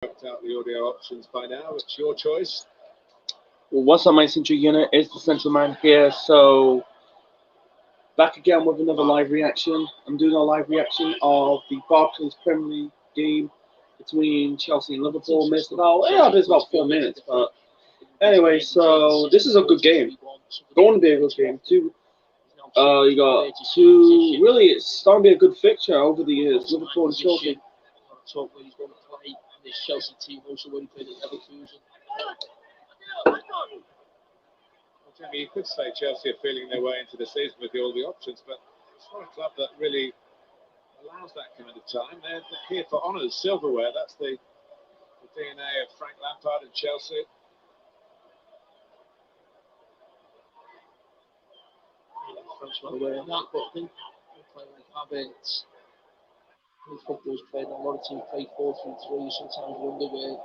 Worked out the audio options by now. It's your choice. What's up, my Central Unit? It's the Central Man here. So, back again with another live reaction. I'm doing a live reaction of the Barclays Premier League game between Chelsea and Liverpool. Missed it's about 4 minutes, but anyway, so this is a good game. Going to be a good game. You got two. Really, it's starting to be a good fixture over the years. Liverpool and Chelsea. Talk where he's going to play in this Chelsea team, also where he played at Leverkusen. Well, Jamie, you could say Chelsea are feeling their way into the season with all the options, but it's not a club that really allows that kind of time. They're here for honours, silverware. That's the DNA of Frank Lampard and Chelsea. Frank's well aware of that, but I think a player like Havertz, football's played, a lot of teams play 4-3-3. Sometimes you wonder where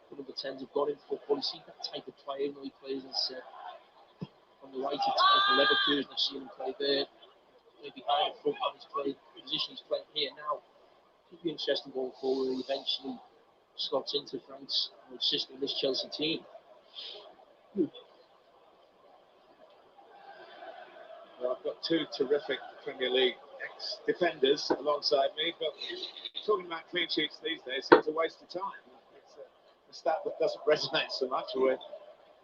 the number 10s have got in football. You see that type of player, even though he plays as on the right attack for Leverkusen. I've seen him play there, play behind the front man. He's played the position he's playing here now. It could be interesting going forward. He eventually slots into Frank's system, this Chelsea team. Well, I've got two terrific Premier League ex-defenders alongside me, but talking about clean sheets these days seems a waste of time. It's a stat that doesn't resonate so much with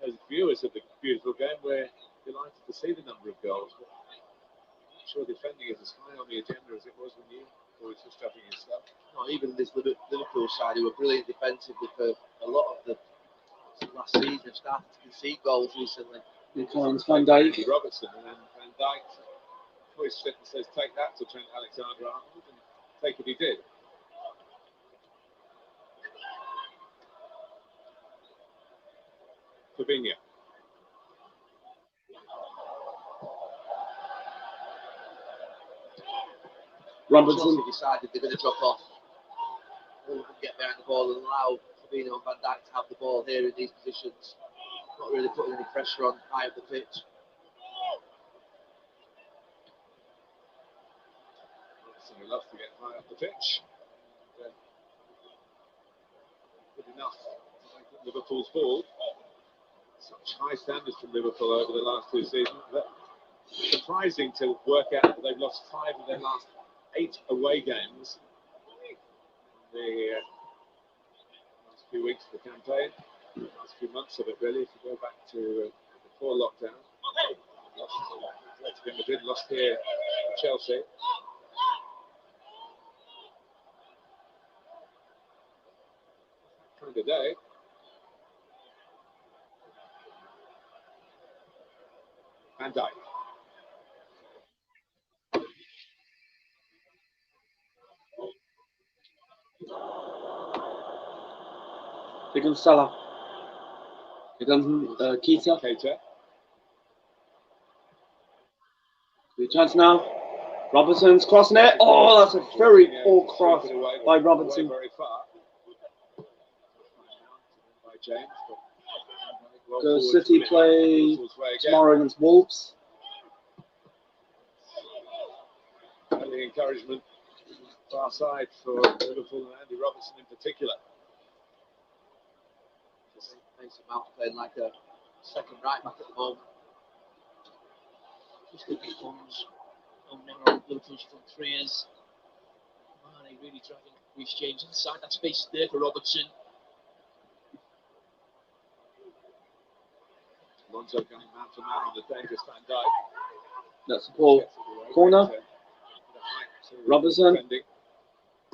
as viewers of the beautiful game. We're delighted to see the number of goals, but I'm sure defending is as high on the agenda as it was when you boys were stuffing your stuff. Not even this Liverpool side, who were brilliant defensively for a lot of the last season, have started to concede goals recently. Van Dijk. Robertson, and then Van Dijk hoists it and says, "Take that" to Trent Alexander-Arnold, and take it he did. Fabinho. Robertson decided they're going to drop off. They can get behind the ball and allow Fabinho and Van Dijk to have the ball here in these positions. Not really putting any pressure on high up the pitch. So he loves to get high up the pitch. And, good enough to make it Liverpool's ball. Such high standards from Liverpool over the last two seasons. But surprising to work out that they've lost 5 of their last 8 away games. The last few weeks of the campaign, last few months of it really, if you go back to before lockdown. Atletico Madrid lost here to Chelsea. Kind of day. Van Dijk. Here comes Salah. Here comes Keita. Good chance now. Robertson's crossing it. Oh, that's a very poor cross by Robertson. Very far. By James, but Go City play tomorrow against Wolves. And the encouragement far side for Liverpool and Andy Robertson in particular. Mason Mount playing like a second right back at the moment. Just the big ones. Liverpool's front 3 years. Mane really dragging Reece James inside. That space is there for Robertson. Alonso going man to man on the dangerous Van Dijk. That's the ball. Corner. Robertson.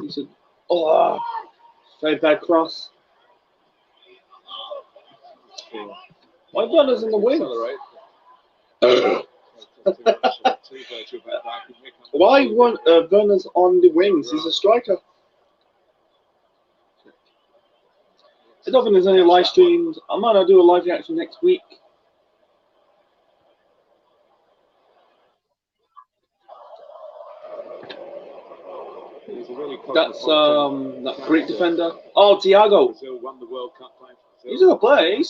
He said, "Oh, very bad cross." My brother's in the wings. Why Werner's on the wings? He's a striker. I don't think there's any live streams. I might not do a live reaction next week. That's that Greek defender. Oh, Thiago. He's a good player. I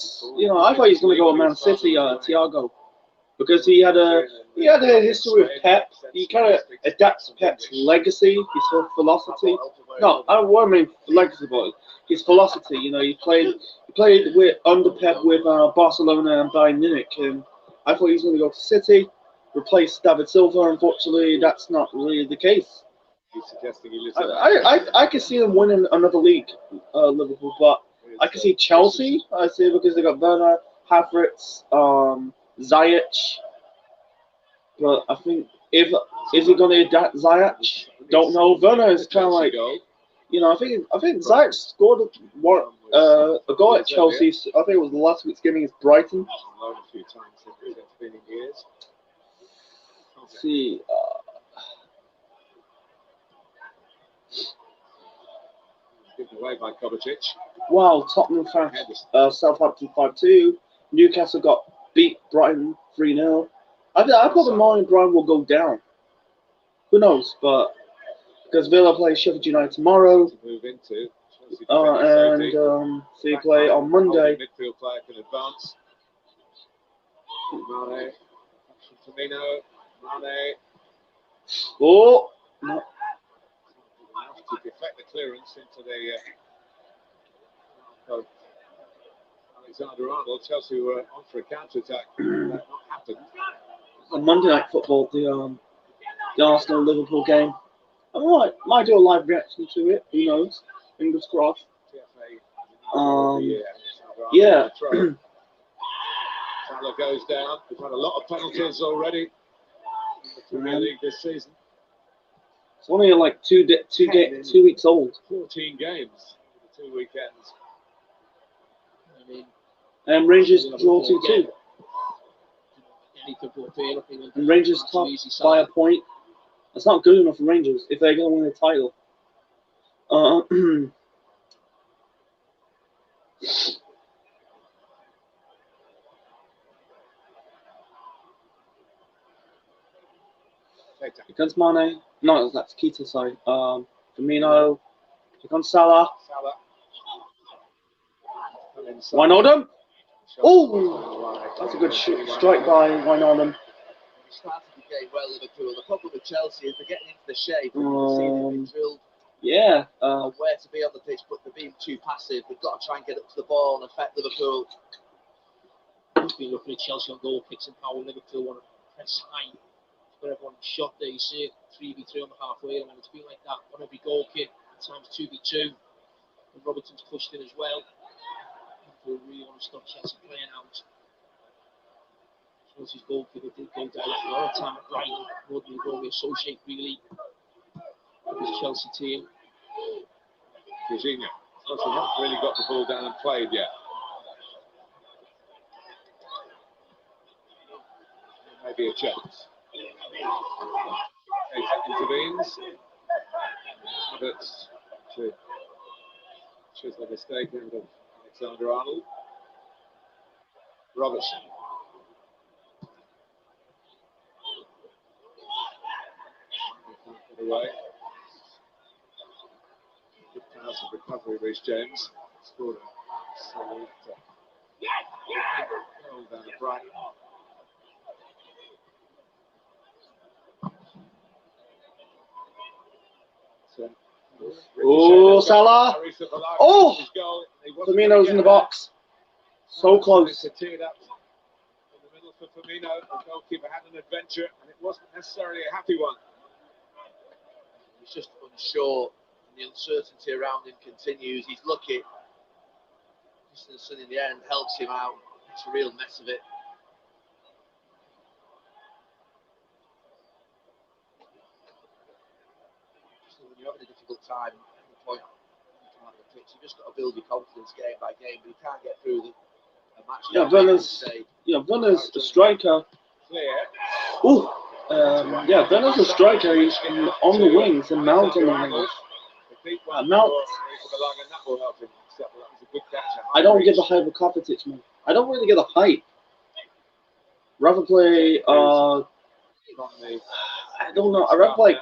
thought he was going to go at Man City, Thiago, because he had a history with Pep. He kind of adapts Pep's legacy, his philosophy. No, I don't mean legacy, but his velocity. You know, he played with under Pep with Barcelona and Bayern Munich, and I thought he was going to go to City, replace David Silva. Unfortunately, that's not really the case. He's suggesting he lives I could see them winning another league, Liverpool, but I could see Chelsea. I see because they got Werner, Havertz, Ziyech. But I think is he going to adapt Ziyech? Don't know. Werner is kind of like, you know, I think Ziyech scored a goal at Chelsea. I think it was the last week's game against Brighton. A few times in the intervening years. Let's see. Given away by Kovacic. Wow, Tottenham fans. Southampton 5-2. Newcastle got beat Brighton 3-0. I thought the morning Brighton will go down. Who knows? But because Villa play Sheffield United tomorrow. To move into. And they play on Monday. Midfield player can advance. Mane, Firmino, Mane. Oh, no. To deflect the clearance into the of Alexander-Arnold. Chelsea were on for a counter-attack. That not happened. On Monday Night Football, the Arsenal-Liverpool game. I might do a live reaction to it. Who knows? Fingers crossed. Yeah. Salah goes down. We've had a lot of penalties already in the Premier League this season. It's only like 2 weeks old. 14 games in the 2 weekends. I mean, And Rangers draw 2-2. And Rangers top by a point. That's not good enough for Rangers if they're going to win the title. Here comes Mane. No, that's Keita, sorry. Firmino. Here comes Salah. Wijnaldum. Oh, that's a good strike by Wijnaldum. Started the game well, Liverpool. The problem with Chelsea is they're getting into the shape. You can see they've been drilled on where to be on the pitch, but they're being too passive. They've got to try and get up to the ball and affect Liverpool. We've been looking at Chelsea on goal kicks and how Liverpool want to press high. Where everyone shot there, you see it 3v3 on the halfway line. It's been like that on every goal kick, at times 2v2. And Robertson's pushed in as well. Liverpool really want to stop Chelsea playing out. Chelsea's goalkeeper did go down a lot of time at Brighton, more than the goal we associate really with this Chelsea team. Jorginho. Chelsea haven't really got the ball down and played yet. Maybe a chance. Intervenes. Havertz to chisel a mistake out of Alexander-Arnold. Robertson. Get away. Good pass of recovery, Reece James. Scored a solid goal down at Brighton. Oh, Salah! Oh! Firmino's in the box. So close. Teed up in the middle for Firmino. The goalkeeper had an adventure, and it wasn't necessarily a happy one. He's just unsure, and the uncertainty around him continues. He's lucky. Distance in the end helps him out. It's a real mess of it. When you're having a difficult time at the point on the pitch, you just got to build your confidence game by game, but you can't get through a match. Werner's a striker. Oh, Werner's a striker. He's on the wings and Mount on the wings. Mount. I don't get the hype of Kovacic, man. I don't really get the hype. Rather play. I don't know. I rather like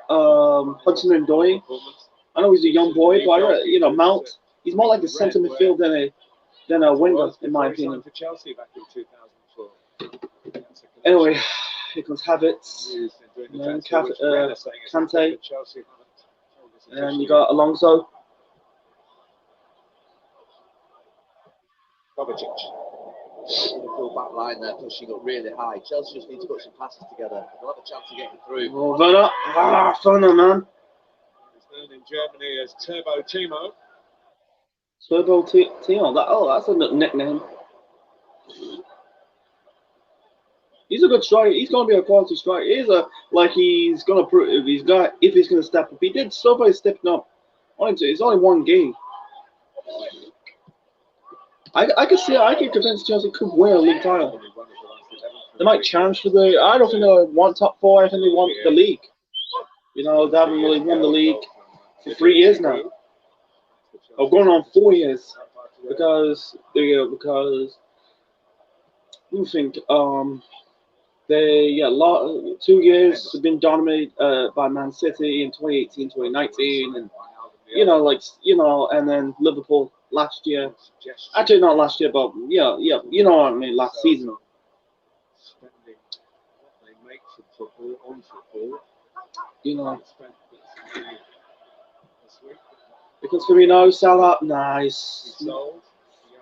Hudson and Doyle. I know he's a young boy, but Mount. He's more like a centre midfield than a winger, in my opinion. Anyway, here comes Havertz, and Kante, and you got Alonso. Kovacic. Liverpool back line there pushing up really high. Chelsea just need to put some passes together. They'll have a chance of getting through. Oh, Werner. Werner, man. He's known in Germany as Turbo Timo. Turbo Timo. That's a nickname. He's a good striker. He's going to be a quality striker. He's going to prove if he's going to step up. He did so by stepping up. It's only one game. I can convince Chelsea could win a league title. They might challenge for I don't think they want top 4. I think they want the league. They haven't really won the league for 3 years now. Or going on 4 years. Because we think 2 years have been dominated by Man City in 2018, 2019, and and then Liverpool last year. Actually, not last year, but you know what I mean, last season. Spending what they make for football on football. Because Firmino, Salah, nice.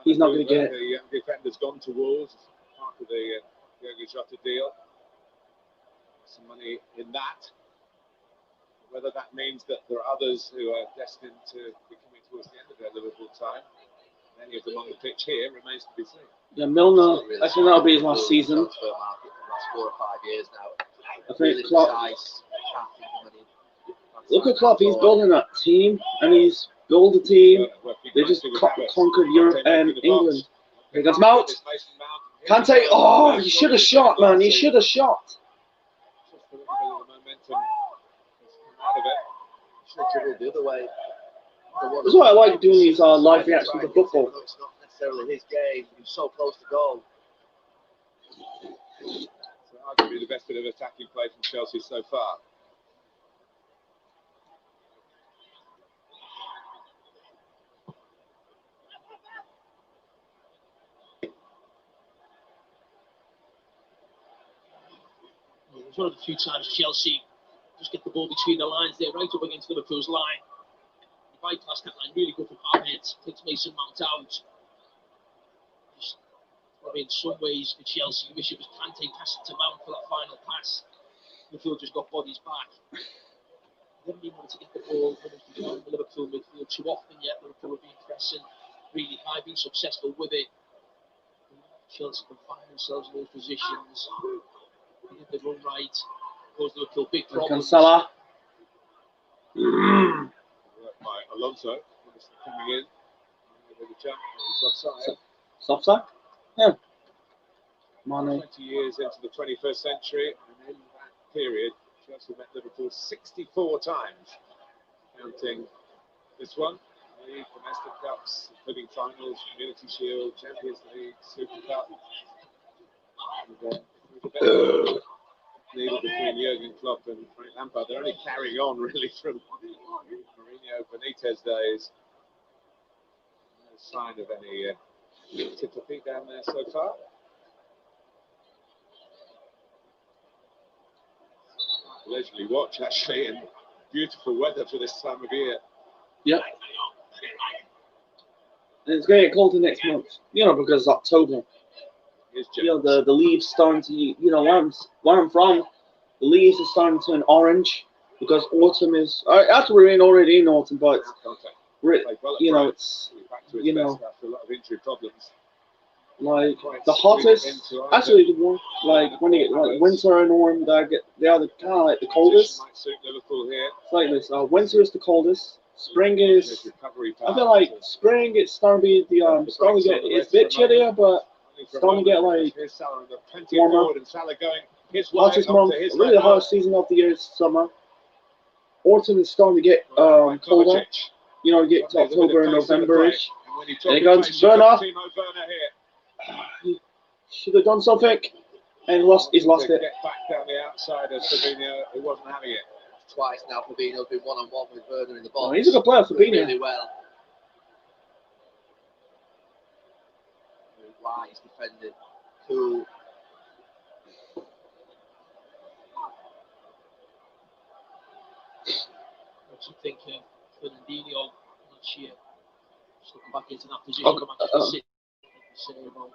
He's not going to get. The young defender's gone to Wolves as part of the Jurgen Jota deal. Some money in that. Whether that means that there are others who are destined to be coming towards the end of their Liverpool time, many of them on the pitch here, remains to be seen. Yeah, Milner, I think that'll be his last season. Last 4 or 5 years now. I think Klopp. Look at Klopp, he's building that team, and he's built a team. They just conquered Europe and England. Here comes Mount. Kante, oh, he should have shot, man. He should have shot. Just a little bit of the momentum has come out of it. Should have dribbled the other way. That's why I like doing these live reactions to football. It's not necessarily his game. He's so close to goal. So arguably the best bit of attacking play from Chelsea so far. It's one of the few times Chelsea just get the ball between the lines there, right up against Liverpool's line. The bypass that line, really good from half-head, takes Mason Mount out. Just, in some ways, for Chelsea, you wish it was Kante passing to Mount for that final pass. Midfield just got bodies back. They haven't even wanted to get the ball from the Liverpool midfield too often yet. Liverpool have been pressing really high, been successful with it. Chelsea can find themselves in those positions. They run right. Goes Liverpool, big problem. Salah. By Alonso, coming in. With the jump, it's offside. Offside? Yeah. Mane. 20 years into the 21st century, and in that period, Chelsea met Liverpool 64 times, counting this one. League, domestic cups, including finals, Community Shield, Champions League, Super Cup. And, needle between Jurgen Klopp and Frank Lampard. They're only carrying on really from Mourinho, Benitez days. No sign of any antipathy down there so far. Leisurely watch actually, and beautiful weather for this time of year. Yep. And it's going to get colder next month, because it's October. The leaves starting to, where I'm from, the leaves are starting to turn orange because autumn is. Actually, we're already in autumn, but it's, after a lot of injury problems. Like the hottest, actually, the one when you get winter and autumn, they are kind of like the coldest. Might suit Liverpool here. It's like this. Winter is the coldest. Spring is. I feel like spring it's starting to be it's a bit chillier, but. Starting to get warmer. Hottest month, really the hottest season of the year is summer. Autumn is starting to get colder. You get to October and November-ish. And it goes to Werner. He should have done something, and he's lost it. Get back down the outside of Fabinho, who wasn't having it. Twice now, Fabinho's been one-on-one with Werner in the box. He's a good player, Fabinho. Really well. Wise defending, cool. What do you think of Fernandinho last year? Just looking back into that position, Same old.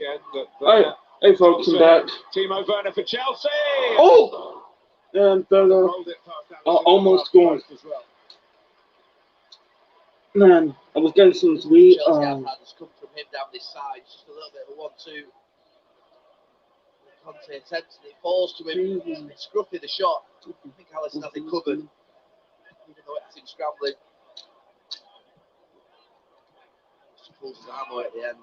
again. But hey folks, I'm back. Timo Werner for Chelsea. Oh! And almost scored. Well. Man, I was getting some sweet. Chelsea has come from him down this side. Just a little bit of a 1-2. Conte attempts and it falls to him. It's scruffy the shot. I think Alisson has it covered, even though it has him scrambling. Just pulls his arm away at the end.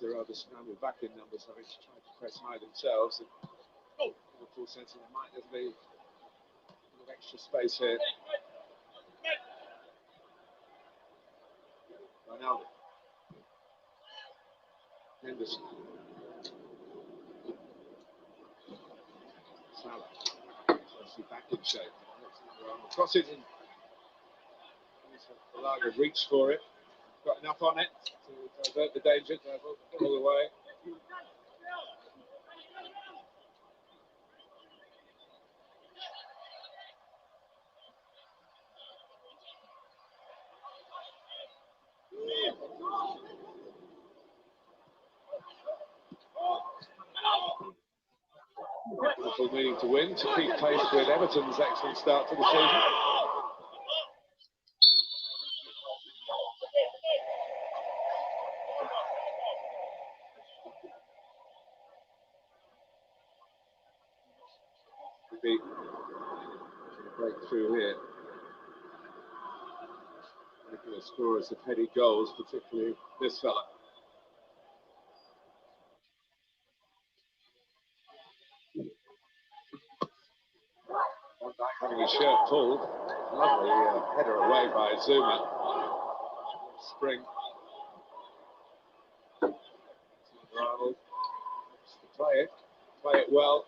They're rather scrambled back in numbers, having tried to press high themselves. And Liverpool sensing there might just be a bit of extra space here. Ronaldo. Henderson. Salah. Chelsea back in shape. Crosses and Balaga reached for it. Got enough on it to divert the danger, all the way. Liverpool needing to win to keep pace with Everton's excellent start to the season. Be breakthrough here. Regular scorers of heady goals, particularly this fella. One back having his shirt pulled. Lovely header away by Zuma. Spring. Arnold. Play it well.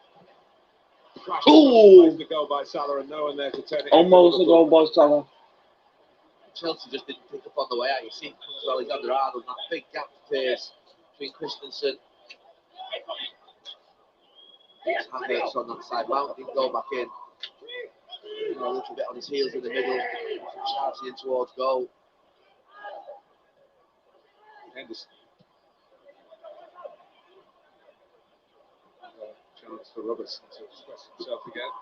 Ooh! The goal by Salah and no one there to turn it. Almost a goal by Salah. Chelsea just didn't pick up on the way out. You see, Alexander Arnold, that big gap appears between Christensen. Havertz on that side. Mount didn't go back in. A little bit on his heels in the middle, charging in towards goal. Henderson. Chance for Robertson to express himself again.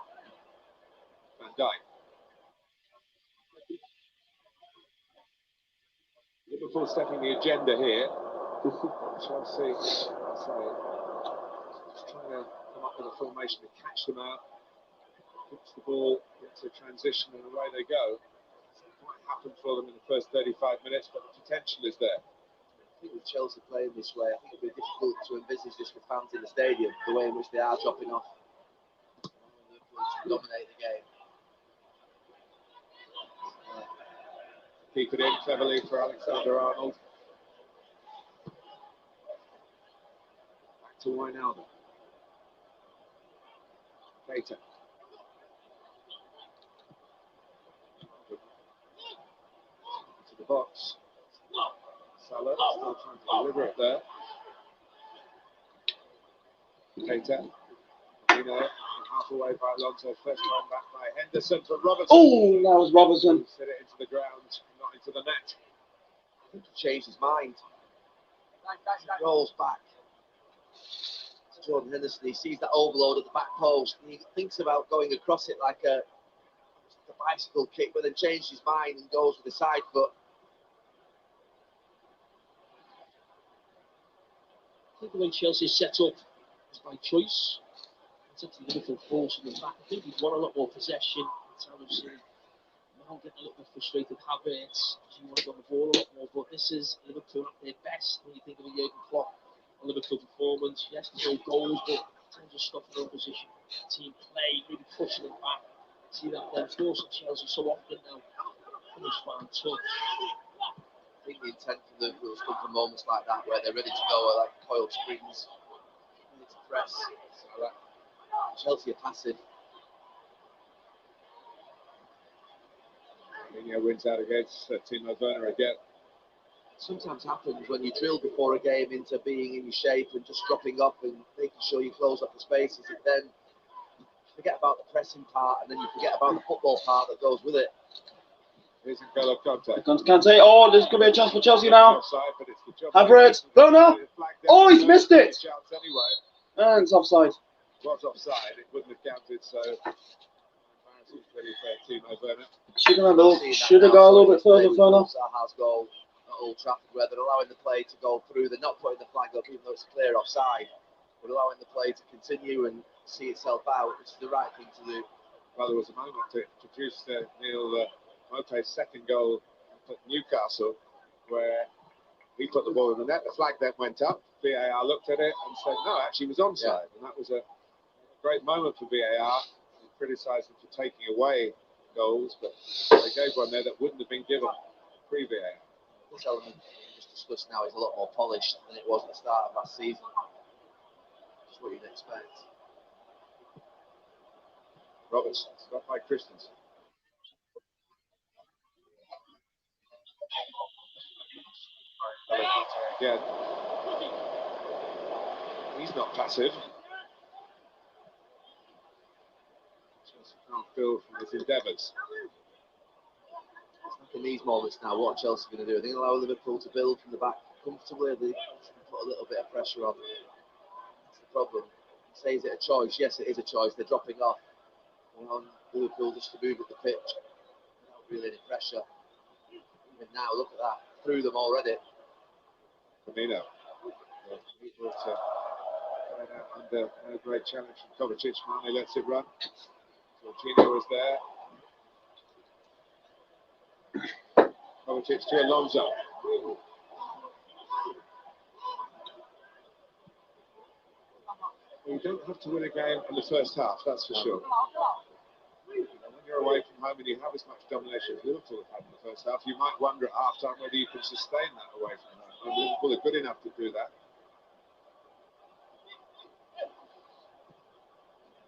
Van Dijk. Liverpool setting the agenda here. Chelsea, just trying to come up with a formation to catch them out. Gets the ball into transition and away they go. It's not quite happened for them in the first 35 minutes, but the potential is there. I think with Chelsea playing this way, I think it'd be difficult to envisage this with fans in the stadium, the way in which they are dropping off. Dominate the game. Keep it in cleverly for Alexander Arnold. Back to Wijnaldum. Keita. To the box. Salah still trying to deliver it there. Keita. Half away by Alonso. First time back by Henderson to Robertson. Oh, that was Robertson. Set it into the ground, not into the net. I think he changed his mind. He rolls back to Jordan Henderson. He sees that overload at the back post and he thinks about going across it like a bicycle kick, but then changed his mind and goes with the side foot. I think the way Chelsea is set up is by choice. It's actually Liverpool force in the back. I think he's won a lot more possession. Salah's now getting a little bit frustrated. Havertz, you want to go on the ball a lot more, but this is Liverpool at their best when you think of a Jurgen Klopp and Liverpool performance. Yes, there's no goals, but in terms of stopping the opposition, team play, really pushing it back. See that they're forcing Chelsea so often now. Finish one touch. I think the intent for Liverpool has come from moments like that where they're ready to go, like coiled springs, ready to press. So Chelsea are passive. Mourinho wins out against Timo Werner again. Sometimes happens when you drill before a game into being in your shape and just dropping up and making sure you close up the spaces, and then you forget about the pressing part and then you forget about the football part that goes with it. Here's N'Golo Kante. Kante. Oh, there's going to be a chance for Chelsea now. Offside, but it's the job Havertz. Werner. Oh, he's missed it. Chance anyway. And it's offside. It was offside. It wouldn't have counted, so embarrassing really for Timo Werner. Should have gone a little bit further, Werner. Zaha's goal at Old Trafford, where they're allowing the play to go through. They're not putting the flag up, even though it's a clear offside. But allowing the play to continue and see itself out, which is the right thing to do. Well, there was a moment to introduce Neil Mope's second goal at Newcastle, where he put the ball in the net. The flag then went up. VAR looked at it and said, no, actually it was onside. And that was a great moment for VAR. They criticised them for taking away goals, but they gave one there that wouldn't have been given pre-VAR. This element we just discussed now is a lot more polished than it was at the start of last season. That's what you'd expect. Robertson, stopped by Christensen. Again, he's not passive. Chelsea can't build from his endeavours. In these moments now, what are Chelsea going to do? Are they going to allow Liverpool to build from the back comfortably? Are they put a little bit of pressure on? That's the problem. Say, is it a choice? Yes, it is a choice. They're dropping off. On Liverpool just to move at the pitch without really any pressure. Even now, look at that. Through them already. Firmino. Under no great challenge from Kovacic. Mane lets it run. Jorginho is there. Kovacic to Alonso. You don't have to win a game in the first half, that's for sure. When you're away from home and you have as much domination as Liverpool have had in the first half, you might wonder at half time whether you can sustain that away from home. And Liverpool are good enough to do that.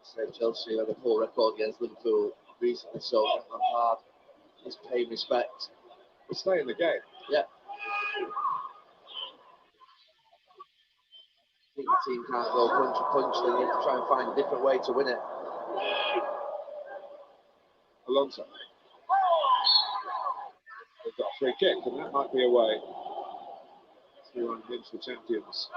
So Chelsea had a poor record against Liverpool recently, so Lampard is paying respect. We'll stay in the game. Yeah. I think the team can't go punch for punch, then you have to try and find a different way to win it. Alonso. They've got a free kick, and that might be a way to unhinge the champions.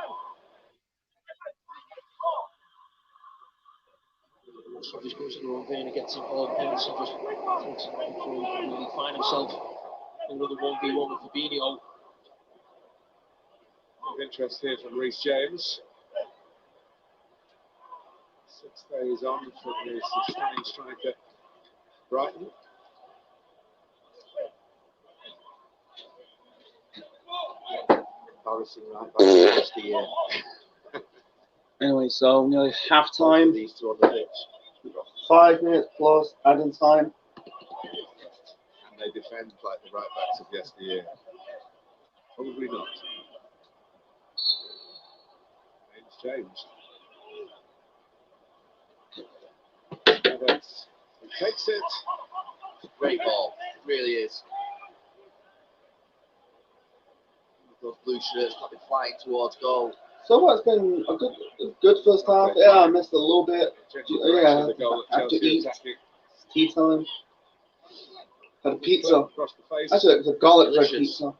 So just goes in the wrong vein and gets involved in and just takes it on through and really find himself in another 1v1 with Fabinho. Of interest here from Reece James. 6 days on for the stunning striker Brighton. Embarrassing right back to the rest of the year. Anyway, so nearly half time. These two on the pitch. We've got 5 minutes plus adding time. And they defend like the right backs of yesteryear. Probably not. Name's changed. He takes it. Great ball. It really is. Those blue shirts might be flying towards goal. So what's been a good first half. Yeah, I missed a little bit. Yeah, after eat, tea time. Had a pizza. Actually, it was a garlic bread pizza.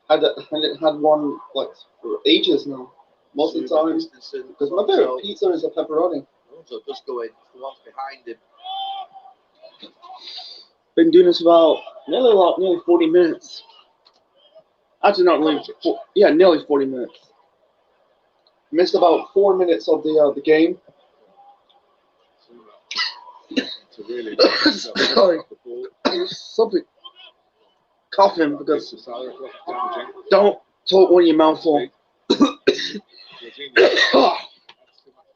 I hadn't had one like for ages now. Most of the time, because my favorite pizza is a pepperoni. So just going the ones behind him. Been doing this about nearly 40 minutes. Actually, not really. Nearly 40 minutes. Missed about 4 minutes of the game. To really Sorry. Something coughing because don't talk when your mouth full.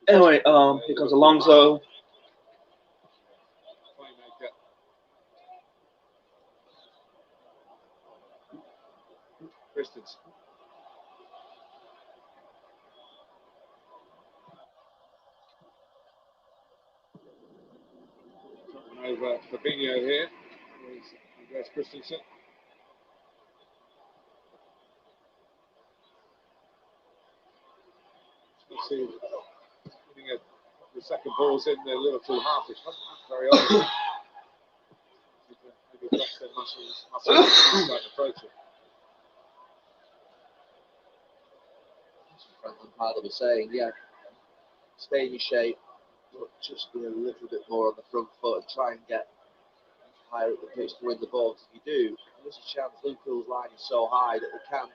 Anyway, here comes Alonso. Christensen. Over Fabinho here. Andreas Christensen. Let's see. The second ball's in the Liverpool half, which hasn't happened very often. Maybe perhaps they muscles approaching. Frank Lampard was saying, yeah, stay in your shape, but just be a little bit more on the front foot and try and get higher up the pitch to win the ball. If you do, there's a chance Liverpool's line is so high that they can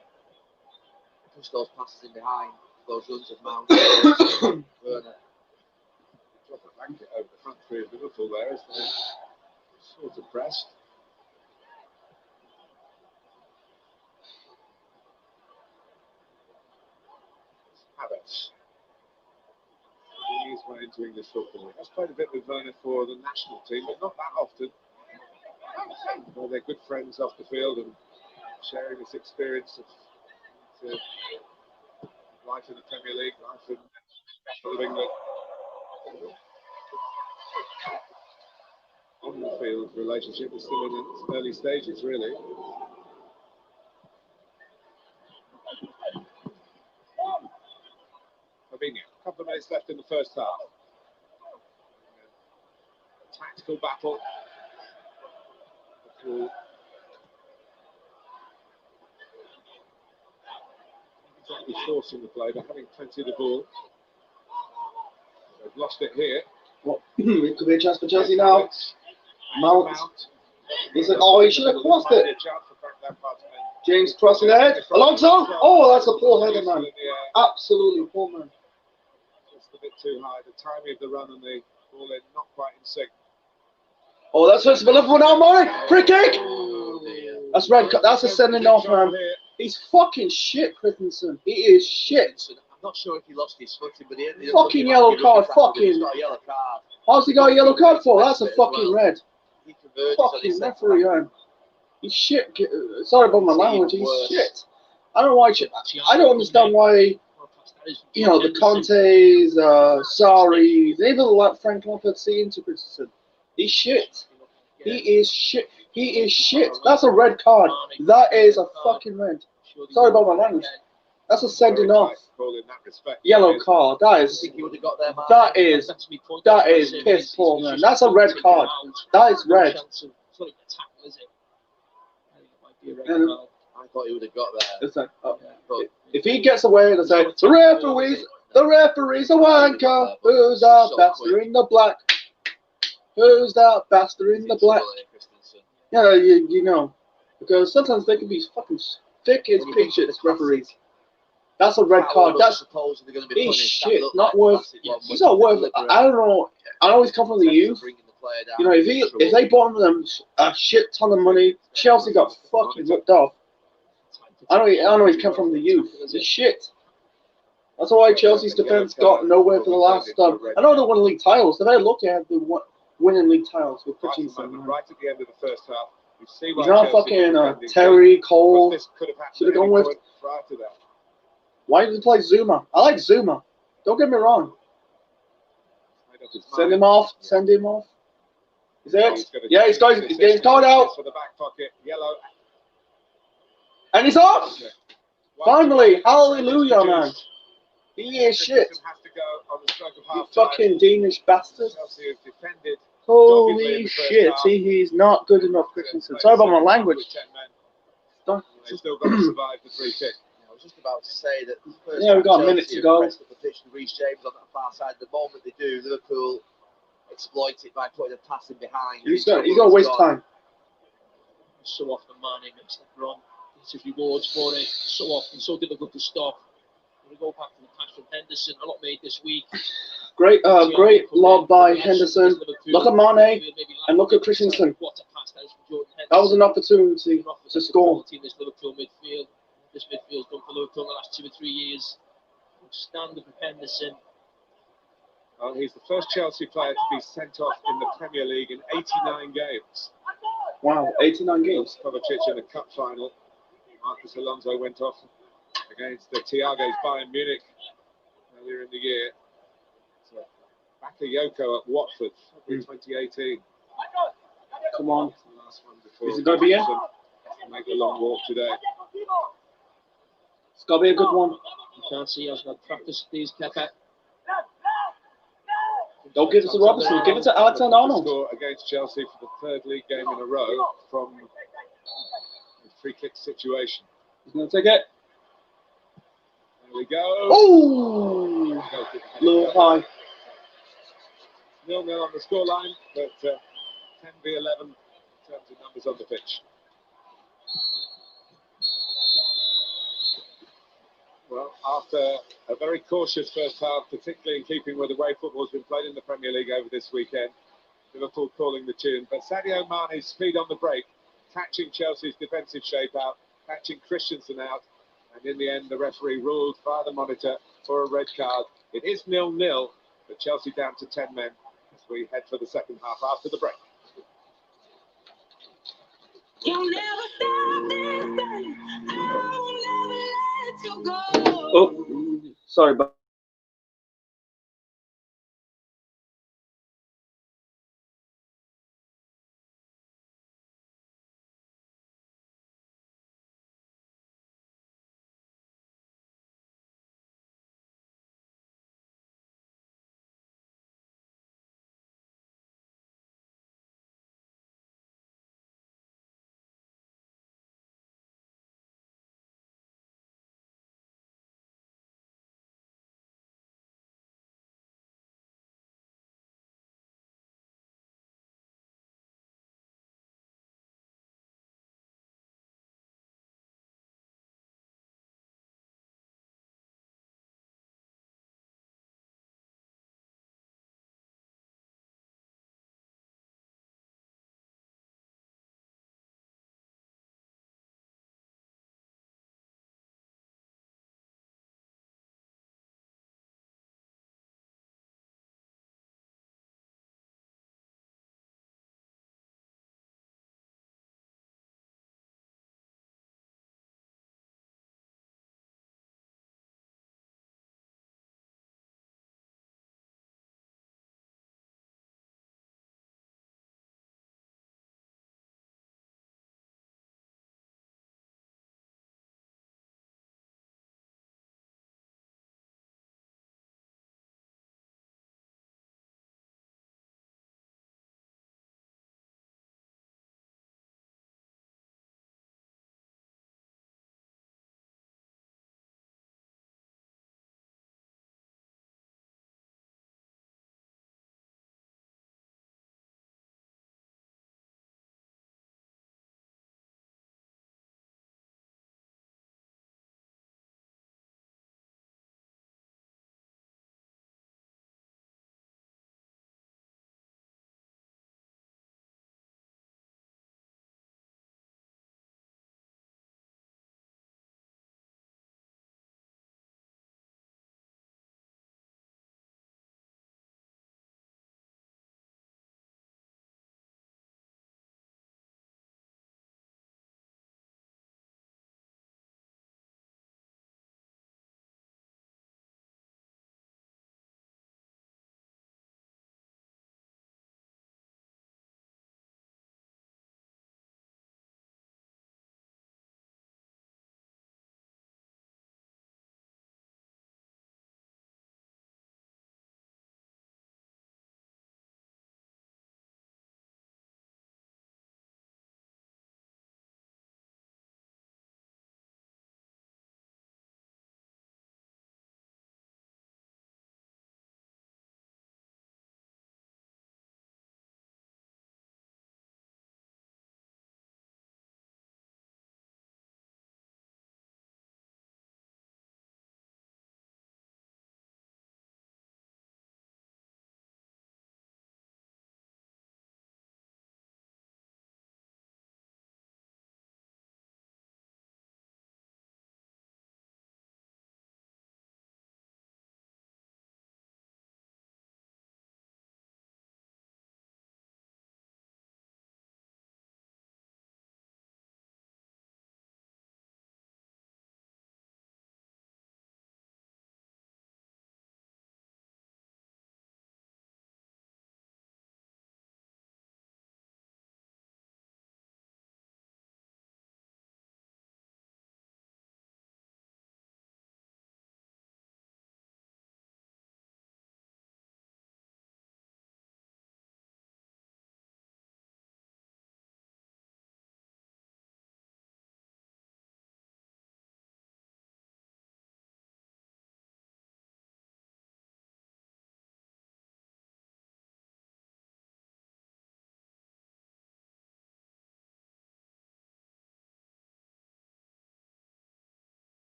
push those passes in behind, those runs of Mount. Werner. Drop a blanket over the front three of Liverpool there as they're sort of pressed. Havertz. His way into English football. That's played a bit with Werner for the national team, but not that often. Well, they're good friends off the field and sharing this experience of life in the Premier League, life in England. On the field relationship is still in its early stages, really. Fabinho, a couple of minutes left in the first half. A tactical battle. Exactly forcing the play, but having plenty of the ball. They've lost it here. What? It could be a chance for Chelsea now. Mount. He's like, oh, he should have crossed it. James crossing ahead. Alonso. Oh, that's a poor header, man. Absolutely poor, man. Just a bit too high. The timing of the run and the ball in not quite in sync. Oh, that's what's for Liverpool now, Murray. Free kick. That's red. That's a sending off, man. He's fucking shit, Christensen. He is shit. I'm not sure if he lost his footing, but he ended up fucking yellow card. Fucking. Yellow card. How's he got a yellow card for? That's a fucking red. He converted fucking referee, man. He's shit. Sorry about my language. He's shit. I don't know why. I don't understand why. You know, the Contes, Sarris, they don't let Frank Lampard see into Christensen. He's shit. He is shit. He is shit. That's a red card. That is a fucking red. Sorry about my language. That's a sending off. Yellow card. That is piss poor, man. That's a red card. That is red. And I thought he would have got there. Like, if he gets away, they'll say the referee's a wanker. Who's that bastard in the black? Who's that bastard in the black? Yeah, you know, because sometimes they can be fucking thick as peaches, referees. That's a red card. That's he's shit. Not worth. He's not worth it. I don't know. I know he's come from the youth. You know, if they bought them a shit ton of money, Chelsea got fucking ripped off. I know he's come from the youth. He's shit. That's why Chelsea's defense got nowhere for the last. I know they won league titles. They're very lucky to have the winning league titles with Christensen. Right at the end of the first half, you see he's not fucking Terry Cole. Should have gone with. Why did he play Zuma? I like Zuma. Don't get me wrong. Send him off. Send him off. Is it? Yeah, he's going. He's getting caught out. For the back pocket, yellow. And he's off. Finally, hallelujah, man. He is shit. You fucking Danish bastard. Holy shit, he's not good enough, Christensen. Sorry about my language. They still got to survive the free kick. I was just about to say that. Yeah, we've got a minute to go. The pitch to Reece James on that far side. The moment they do, Liverpool exploit it by putting a pass in behind. He's got to waste time. So often, Mane makes that run. It's his rewards for it. So often, so difficult to stop. We go back to the pass from Henderson. A lot made this week. Great lob by Henderson. Look at Mane and look at Christensen. That was an opportunity to score. This Liverpool midfield. This midfield's done for Liverpool in the last 2 or 3 years. Standard for Henderson. Well, he's the first Chelsea player to be sent off in the Premier League in 89 games. Wow, 89 games. Kovacic in the cup final. Marcus Alonso went off against the Thiago's Bayern Munich earlier in the year. So, Bakayoko at Watford, February 2018. Come on. The last one before Is it going to be in? Make the long walk today. It's got to be a good one. You can't see us not practice these Pepe. Don't give it to Robertson. Give it to Alexander-Arnold. Score against Chelsea for the third league game in a row from free kick situation. He's going to take it. There we go. Oh! A little high. 0-0 on the scoreline, but 10v11 in terms of numbers on the pitch. Well, after a very cautious first half, particularly in keeping with the way football's been played in the Premier League over this weekend, Liverpool calling the tune. But Sadio Mane's speed on the break, catching Chelsea's defensive shape out, catching Christensen out, and in the end, the referee ruled via the monitor for a red card. It is 0-0, but Chelsea down to 10 men as we head for the second half after the break. You'll never stop this thing. I will never let you go. Oh, sorry, but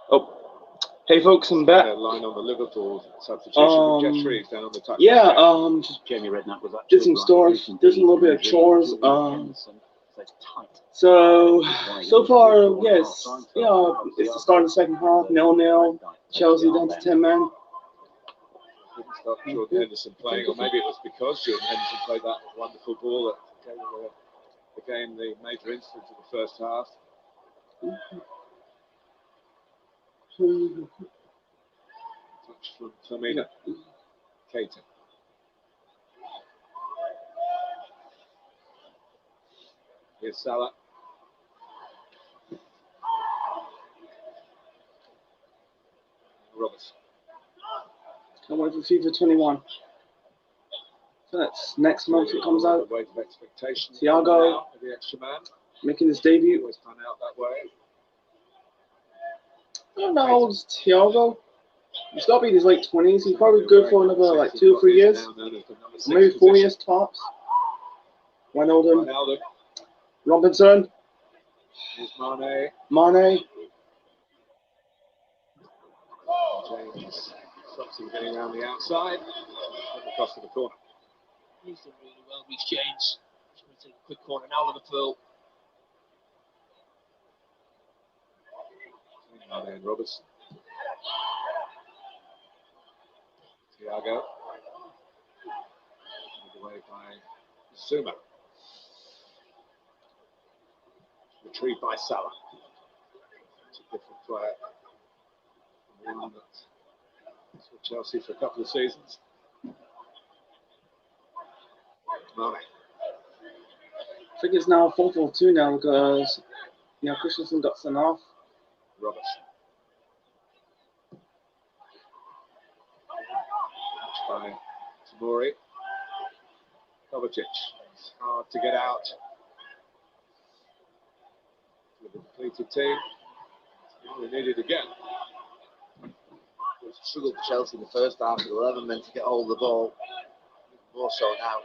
Oh, hey folks, I'm back. Line on the Liverpool substitution. Jeff Shreves down on the touch. Yeah, just Jamie Redknapp was did some stores, did some little bit of chores. So far, yes, it's the start of the second half, 0-0. Chelsea down to 10 men. Didn't stop Jordan Henderson playing, or maybe it was because Jordan Henderson played that wonderful ball that gave the game the major incident of the first half. Touch from Firmino. Keita. Here's Salah. Roberts. Can't wait for FIFA 21. So that's next month it comes out. Weight of expectation. Thiago the extra man. making his debut. Always pan out that way. I don't know how old is Thiago. He's got to be in his late 20s. He's probably good for another like 2 or 3 years. Or maybe 4 years tops. Wijnaldum. Robinson. Here's Mane. Mane. James stops him getting around the outside. Across to the corner. He's done really well, Reece James. Just going to take a quick corner now, Liverpool. Mane and Robertson. Thiago. Away by Zuma. Retrieved by Salah. It's a different player. One that's with Chelsea for a couple of seasons. Mane. I think it's now 4-4-2 now because Christensen got sent off. Robertson. By Tamori. Kovacic. It's hard to get out. With a depleted team. We need it again. It struggled for Chelsea in the first half with 11 men to get hold of the ball. More so now.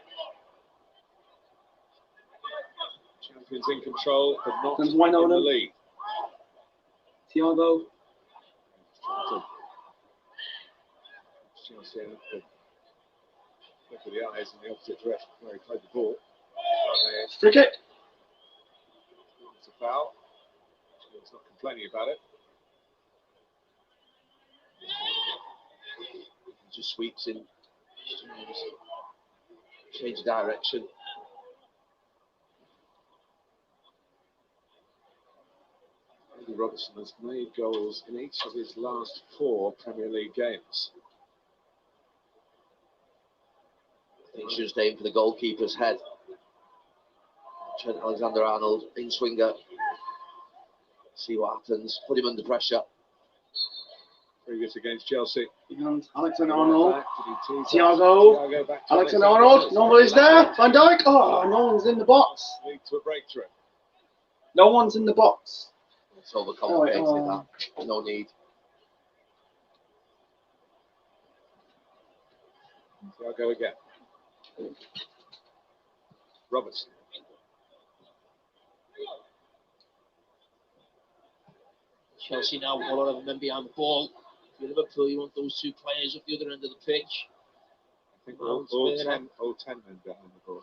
Champions in control, but not in the lead. Thiago. Chelsea had to look at the eyes in the opposite direction where he played the ball. Free kick. It's a foul. He's not complaining about it. He just sweeps in. Change direction. Andy Robertson has made goals in each of his last 4 Premier League games. I think he should just aim for the goalkeeper's head. Trent Alexander-Arnold, in swinger. See what happens. Put him under pressure. Previous against Chelsea. And Alexander-Arnold. Thiago. Alexander-Arnold. Nobody's there. Van Dijk. Oh, no one's in the box. Lead to a breakthrough. No one's in the box. It's overcomplicated that. No need. Thiago again. Robertson. Chelsea now with a lot of men behind the ball. If you're Liverpool, you want those 2 players up the other end of the pitch. I think all 10 men behind the ball.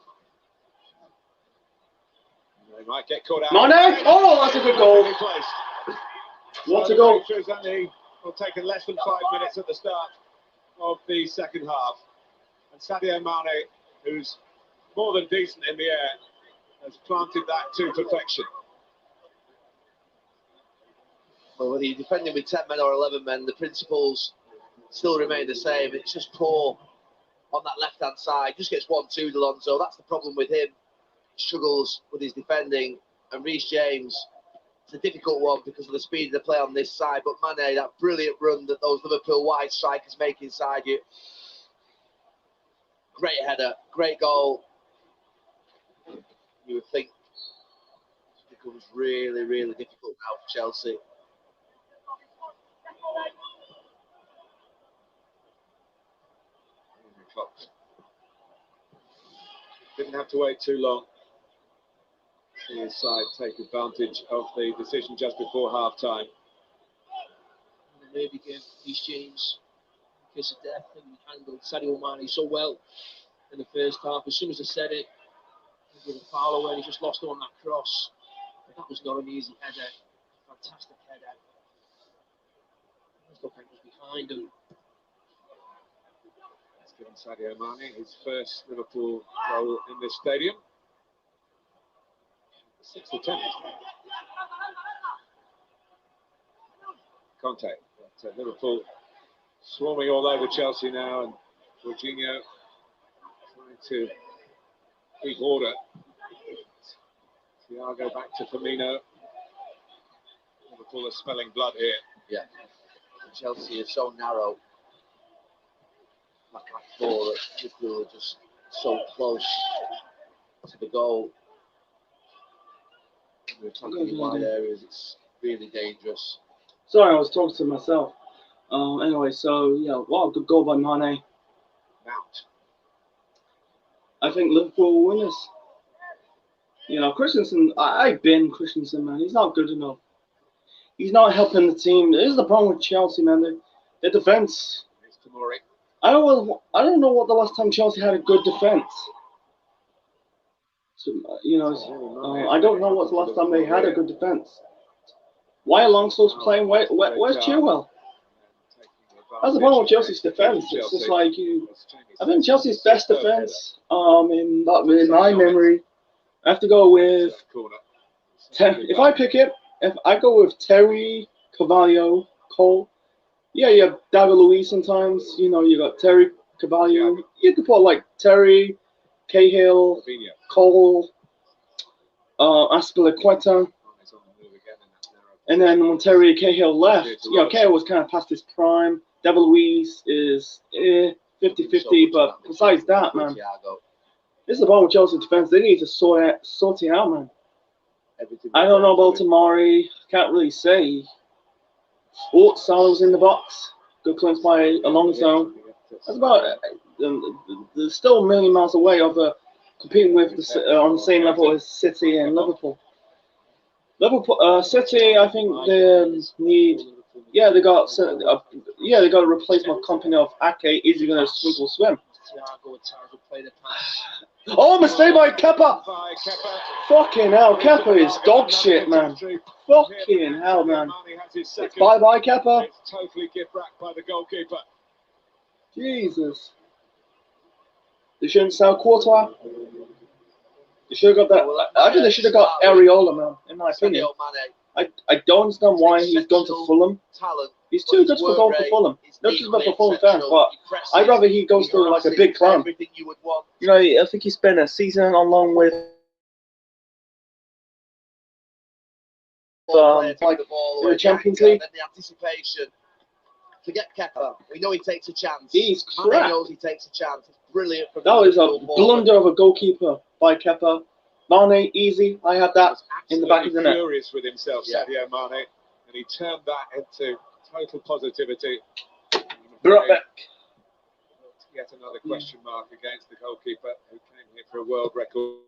They might get caught out. Mane! Oh, that's a good goal. What a goal. It was only taken less than 5 minutes at the start of the second half. And Sadio Mane, who's more than decent in the air, has planted that to perfection. Well, whether you're defending with 10 men or 11 men, the principles still remain the same. It's just poor on that left-hand side. Just gets 1-2 Alonso. That's the problem with him. Struggles with his defending. And Reece James, it's a difficult one because of the speed of the play on this side. But Mane, that brilliant run that those Liverpool wide strikers make inside you. Great header, great goal. You would think it becomes really, really difficult now for Chelsea. Didn't have to wait too long. See his side take advantage of the decision just before half time. maybe give Reece James a kiss of death, and handled Sadio Mane so well in the first half. As soon as I said it, he gave a foul away and he just lost on that cross. But that was not an easy header. Fantastic header. Let's look at what's behind him. It's given Sadio Mane his first Liverpool goal in this stadium. 6 attempt. Conte. But, Liverpool swarming all over Chelsea now, and Jorginho trying to keep order. Thiago back to Firmino. Liverpool are smelling blood here. Yeah. And Chelsea is so narrow. Back four, Liverpool are just so close to the goal. We're talking in wide areas, it's really dangerous. Sorry, I was talking to myself. Anyway, so yeah, what a good goal by Mane. Mount. I think Liverpool will win this. You know, Christensen, I bin Christensen, man. He's not good enough. He's not helping the team. This is the problem with Chelsea, man. Their defense. I don't know what the last time Chelsea had a good defense. So, you know, I don't know what's the last time they had a good defense. Why Alonso's playing? Where's Chilwell? That's the problem with Chelsea's defense. It's just like I think Chelsea's best defense, in my memory, I have to go with. If I pick it, if I go with Terry, Carvalho, Cole. Yeah, you have David Luiz sometimes. You know, you got Terry, Carvalho. You could put like Terry, Cahill, Cole, Aspilicueta. And then when Terry Cahill left, you know, Cahill was kind of past his prime. David Luiz is 50-50, but besides that, man, this is the problem with Chelsea defense. They need to sort it out, man. I don't know about Tamari. Can't really say. Oh, Salah's in the box. Good clearance by Alonso. That's about. They're still a million miles away of competing with on the same level as City and Liverpool. City, I think they need. Yeah, they got to replace my company of Ake. Is he gonna swim? Oh, mistake by Kepa! Fucking hell, Kepa is dog shit, man. Fucking hell, man. Bye-bye, Kepa. It's totally gift wrapped by the goalkeeper. Jesus. They shouldn't sell Courtois. They should have got that. I think they should have got Areola, man, in my opinion. I don't understand why he's gone to Fulham. He's too good for going for Fulham. Not just about for Fulham fans, but I'd rather he goes to like a big club. You know, I think he spent a season along with like in the Champions League. The anticipation. Forget Kepa. We know he takes a chance. He's crap. Mane knows he takes a chance. It's brilliant. That was a blunder of a goalkeeper by Kepa. Mane, easy. I had that in the back of the net. Furious with himself, Sadio Mane, and he turned that into total positivity. Brought back. Yet another question mark against the goalkeeper who came here for a world record.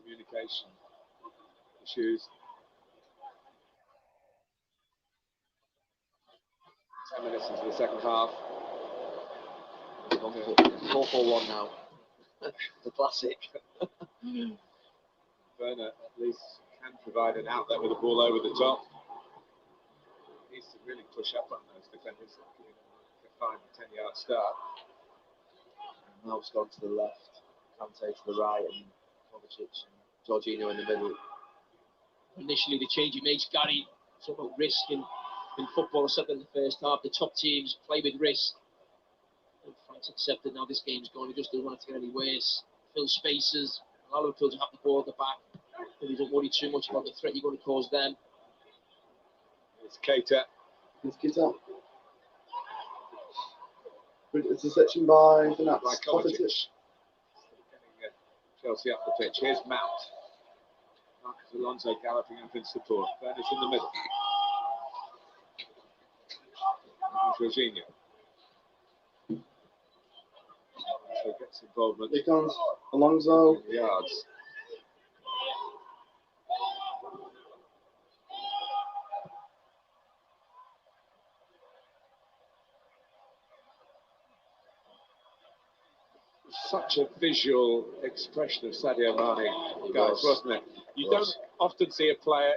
communication issues. 10 minutes into the second half. 4-4-1 now. The classic. Werner at least can provide an outlet with the ball over the top. Needs to really push up on those defenders. A 5 or 10-yard start. And now it's gone to the left, Kante to the right, and Kovacic and Jorginho in the middle. Initially, the change he makes, Gary, talk about risk in football. I said in the first half, the top teams play with risk. And Frank's accepted now this game's going. He just doesn't want it to get any worse. Fill spaces. A lot of Liverpool have the ball at the back. But he don't worry too much about the threat you're going to cause them. It's Keita. It's Keita. It's a section by the By Kovacic. Getting Chelsea up the pitch. Here's Mount. Marcus Alonso galloping up in support. Werner's in the middle. Jorginho. So gets involvement. Here comes Alonso. In the yards. Such a visual expression of Sadio Mane, guys, wasn't it? You don't often see a player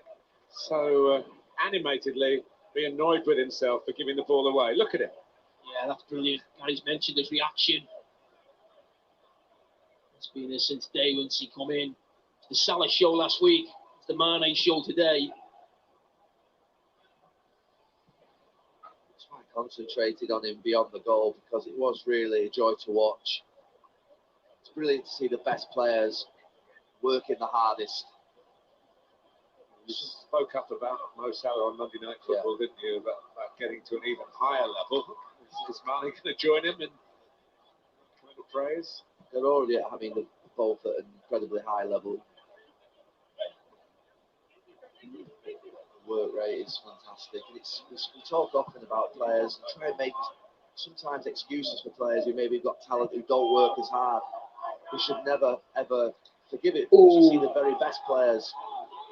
so animatedly be annoyed with himself for giving the ball away. Look at it. Yeah, that's brilliant. Gary's mentioned his reaction. It's been there since day once he come in. The Salah show last week. It's the Mane show today. That's why I concentrated on him beyond the goal, because it was really a joy to watch. It's brilliant to see the best players working the hardest. You spoke up about Mo Salah on Monday Night Football, didn't you? About getting to an even higher level. Is Mane going to join him in kind of praise? They're already having both at an incredibly high level. The work rate is fantastic. We talk often about players and try and make sometimes excuses for players who maybe got talent who don't work as hard. We should never ever forgive it, because you see the very best players,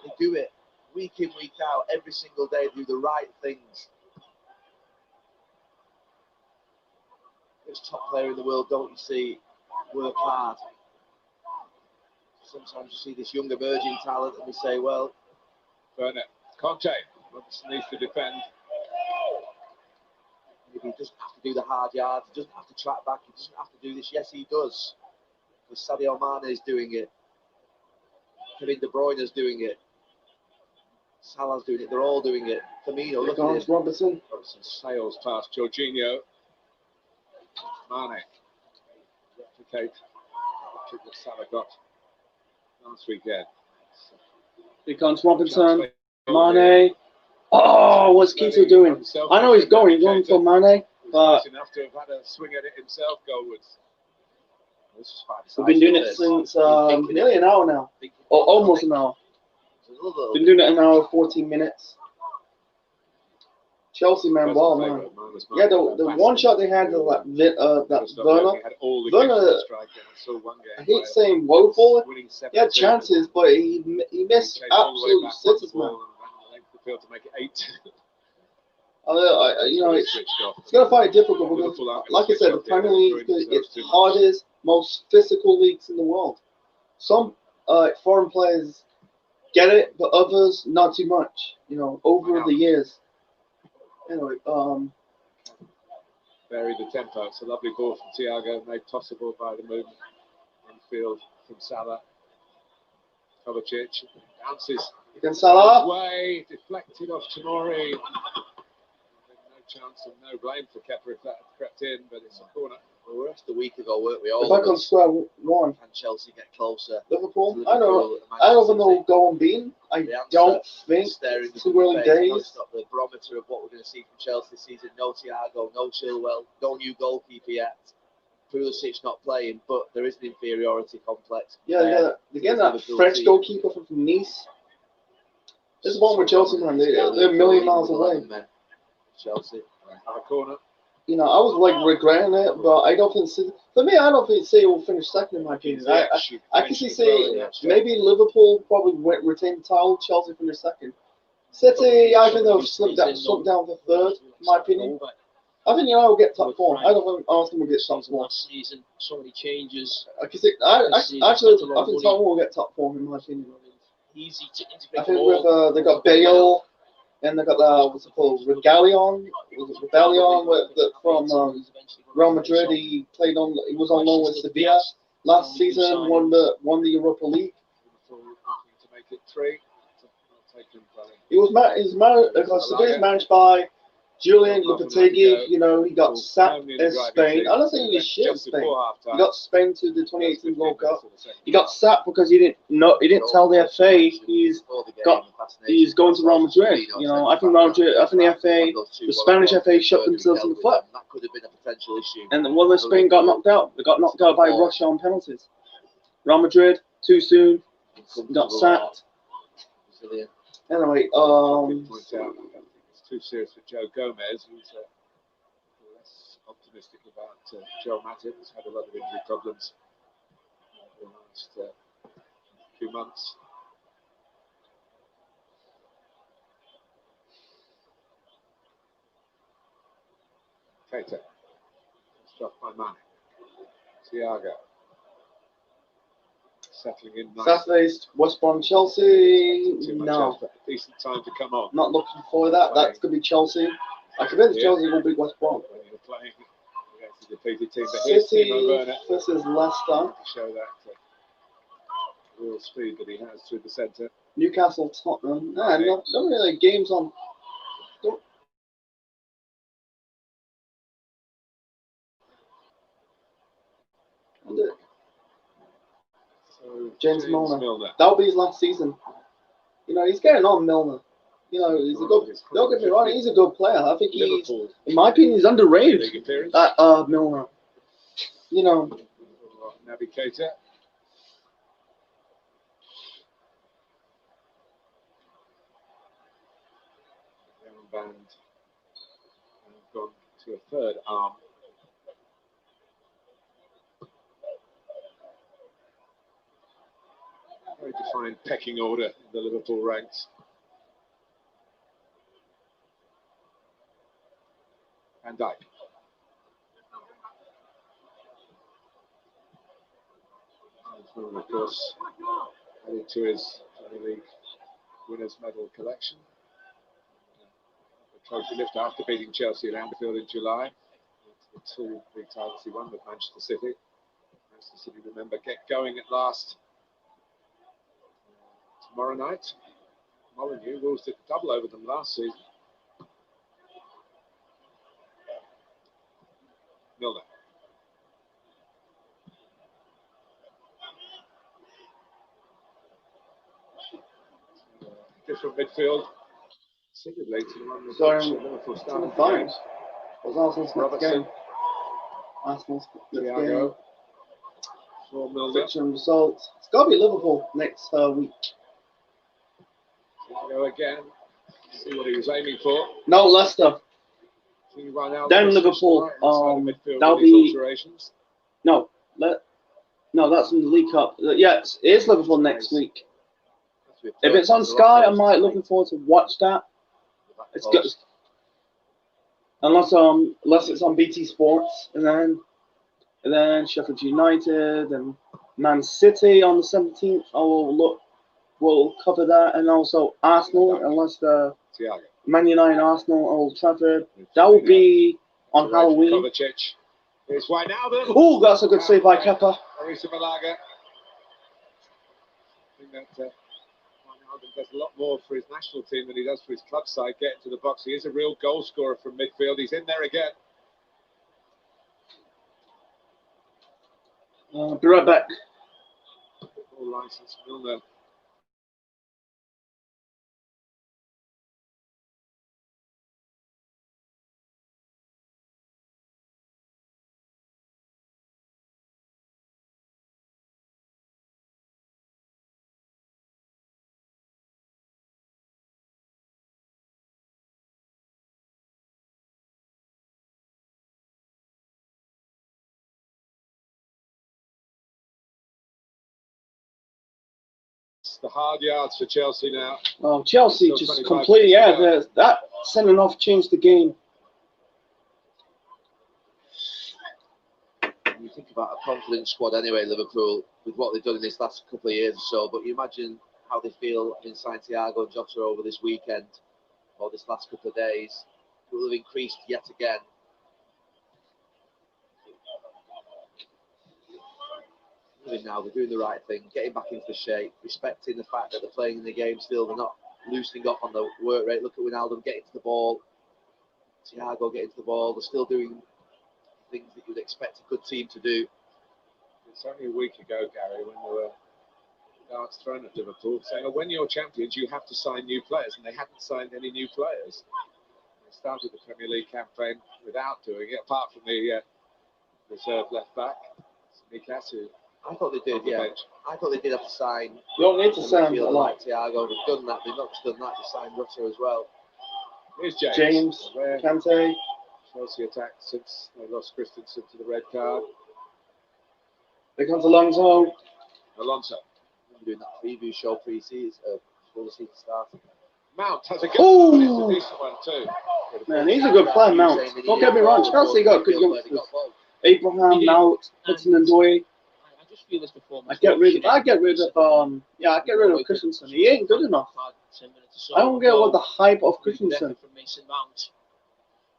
they do it week in, week out, every single day, do the right things. This top player in the world, don't you see, work hard. Sometimes you see this young emerging talent and we say, well, Werner, Conte, Robinson needs to defend. Maybe he doesn't have to do the hard yards, he doesn't have to track back, he doesn't have to do this. Yes, he does. Because Sadio Mane is doing it. Kevin De Bruyne is doing it. Salah's doing it. They're all doing it. Firmino, look at him. Robinson. Robinson sails past Jorginho. Mane. Replicate the trick that Salah got last weekend. Here comes Robinson. Mane. Oh, what's Keita doing? I know he's going for Mane, but enough to have had a swing at it himself goalwards. we've been doing it since nearly an hour now, or almost an hour. Been doing it an hour, 14 minutes. Chelsea, man, wow, man. Yeah, the one shot they had, that Werner, I hate saying woeful. He had chances, but he missed absolute sitters, man. To make it 8. You know, it's gonna find it difficult because, like I said, the Premier League is the hardest, most physical leagues in the world. Some foreign players get it, but others not too much. You know, over the years. Anyway, Vary the tempo. It's a lovely ball from Thiago, made possible by the movement in field from Salah. Kovacic bounces. Salah. Way deflected off Tomori. No chance and no blame for Kepa if that had crept in, but it's a corner. Well, we're just a week ago, weren't we? All back on square one. Can Chelsea get closer? Liverpool. I don't know go unbeaten. I don't think it's too early days. Not the barometer of what we're going to see from Chelsea this season. No Thiago, no Chilwell, no new goalkeeper yet. Pulisic not playing, but there is an inferiority complex. Yeah. Again, that French goalkeeper from Nice. This is one with Chelsea, man. They're a million miles away. Chelsea have a corner. you know, I was like regretting it, but I don't think City, for me, I don't think City will finish second in my opinion. I can see City, maybe Liverpool probably retain the title, Chelsea finish second. City, I think they'll slip down to third, in my opinion. I think United will get top four. I don't think Arsenal will get top four. Last season, so many changes. I think Tottenham will get top four, in my opinion. Easy to integrate. I think with they got Bale. And they got what's it called? Rebellion from Real Madrid. He played on. He was on loan with Sevilla last season. Won the Europa League. To make it 3. He was Sevilla's managed by Julian Lopetegui. You know, he got sacked in Spain. I don't think he was shit in Spain. He got Spain to the 2018 World Cup. He got sacked because he didn't tell the FA he's going to Real Madrid. You know, I think the FA, the Spanish FA, shot themselves in the foot. That could have been a potential issue. And then when Spain got knocked out, they got knocked out by Russia on penalties. Real Madrid too soon, got sacked. Anyway, Point out, it's too serious for Joe Gomez, who's less optimistic about Joe Matip, who's had a lot of injury problems in the last few months. Keita, struck by Mane. Thiago. Settling in nicely. Saturday's West Brom Chelsea. No, decent time to come on. not looking for that. That's gonna be Chelsea. I'm convinced Chelsea will beat West Brom. When you're playing against a defeated team, but here's Timo Werner versus Leicester. to show that real speed that he has through the centre. Newcastle, Tottenham. Nah, not really games on. So James Milner. That'll be his last season. You know, he's getting on, Milner. You know, he's a good. Don't get me wrong, he's a good player. I think he's, in my opinion, he's underrated. Milner. You know. Naby Keita. Band have gone to a third arm. Very defined pecking order in the Liverpool ranks. Van Dijk. Of course, added to his Premier League winners' medal collection. The trophy lift after beating Chelsea at Anfield in July. The 2 big titles he won with Manchester City. Manchester City, remember, get going at last. Tomorrow night, Molyneux rules did double over them last season. Milner. Different midfield. Secondly, to the one that Liverpool started the game. Was Arsenal's next game. Arsenal's next game. For Milner. Fixture and results. It's got to be Liverpool next week. Go again. See what he was aiming for. No, Leicester. Then Liverpool. That'll be. No, that's in the League Cup. Yeah, it is Liverpool next week. If it's on Sky, I might looking forward to watch that. It's good. Unless it's on BT Sports, and then Sheffield United and Man City on the 17th. We'll cover that, and also Arsenal, unless the Man United and Arsenal Old Trafford. That will be on Halloween. Oh, that's a good save by Kepa. I think that Wijnaldum does a lot more for his national team than he does for his club side. Getting to the box, he is a real goal scorer from midfield. He's in there again. Be right back. Football license, Milner. It's the hard yards for Chelsea now. Oh, Chelsea Still just 25 completely, minutes to go. that sending off changed the game. You think about a confident squad anyway, Liverpool, with what they've done in this last couple of years or so, but you imagine how they feel in Santiago and Jota over this weekend, or this last couple of days. It will have increased yet again. Now they're doing the right thing, getting back into shape, respecting the fact that they're playing in the game still, they're not loosening up on the work rate. Look at Wijnaldum getting to the ball, Thiago getting to the ball, they're still doing things that you'd expect a good team to do. It's only a week ago, Gary, when there were darts thrown at Liverpool saying, oh, when you're champions, you have to sign new players, and they haven't signed any new players. They started the Premier League campaign without doing it, apart from the reserve left back, Mikasu. I thought they did, yeah. I thought they did have to sign. You don't need to sign a lot. Like Thiago, they've done that. They've not just done that. They signed Rutter as well. Here's James. James, Kante. Chelsea attack since they lost Christensen to the red card. There comes Alonso. Alonso. I'm doing that preview show pre-season, before the season started. Mount has a good one. It's a decent one too. Man, he's a good player, Mount. Don't get me wrong, Chelsea got good youngsters. Abraham, Mount, Hudson and Doy. I just feel this performance. I get rid of Christensen. He ain't good enough. I don't get what the hype of Christensen.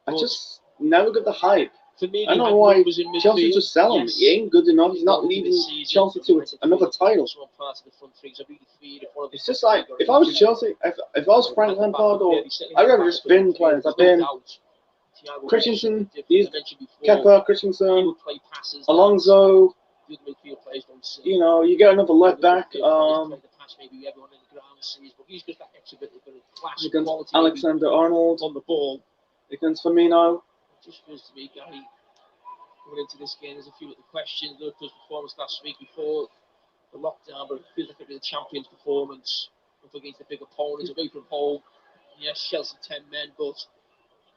I just never get the hype. For me, I don't know why Chelsea just sell him. He ain't good enough. He's not leading Chelsea to another title. It's just like, if I was Chelsea, if I was Frank Lampard, or I'd rather just bin players. I've been Christensen, Kepa, Christensen, Alonso. You know, you get another left back. Against Alexander Arnold on the ball. Against Firmino. It just feels to me, Gary, coming into this game, there's a few of the questions. Liverpool's performance last week before the lockdown, but it feels like a champions performance up against the big opponents, away from home. Yes, Chelsea 10 men, but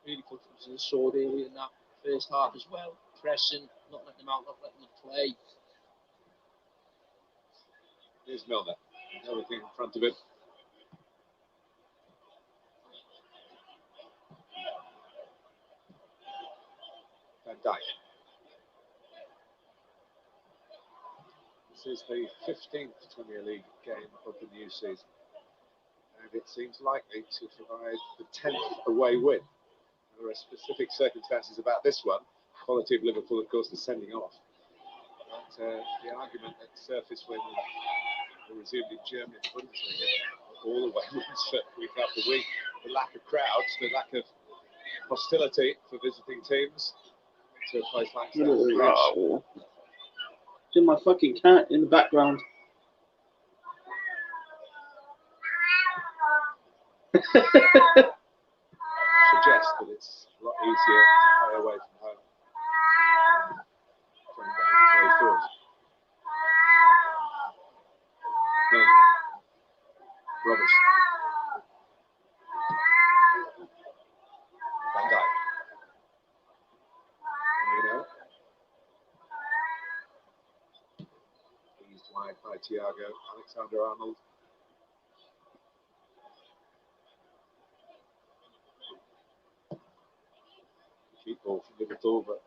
really put them to the sword early in that first half as well. Pressing, not letting them out, not letting them play. Here's Milner. Everything in front of him. Van Dijk. This is the 15th Premier League game of the new season, and it seems likely to provide the 10th away win. There are specific circumstances about this one. Quality of Liverpool, of course, is sending off. But the argument that surfaced when they resumed in Germany and Bundesliga, all away wins for week after week, the lack of crowds, the lack of hostility for visiting teams to a place like Stamford Bridge. Oh. Just my fucking cat in the background. Suggest that it's a lot easier to play away from home. From behind closed doors. No. Rubbish. Van Dijk. Firmino. Eased wide by Thiago. Alexander Arnold. Keep ball from Liverpool, but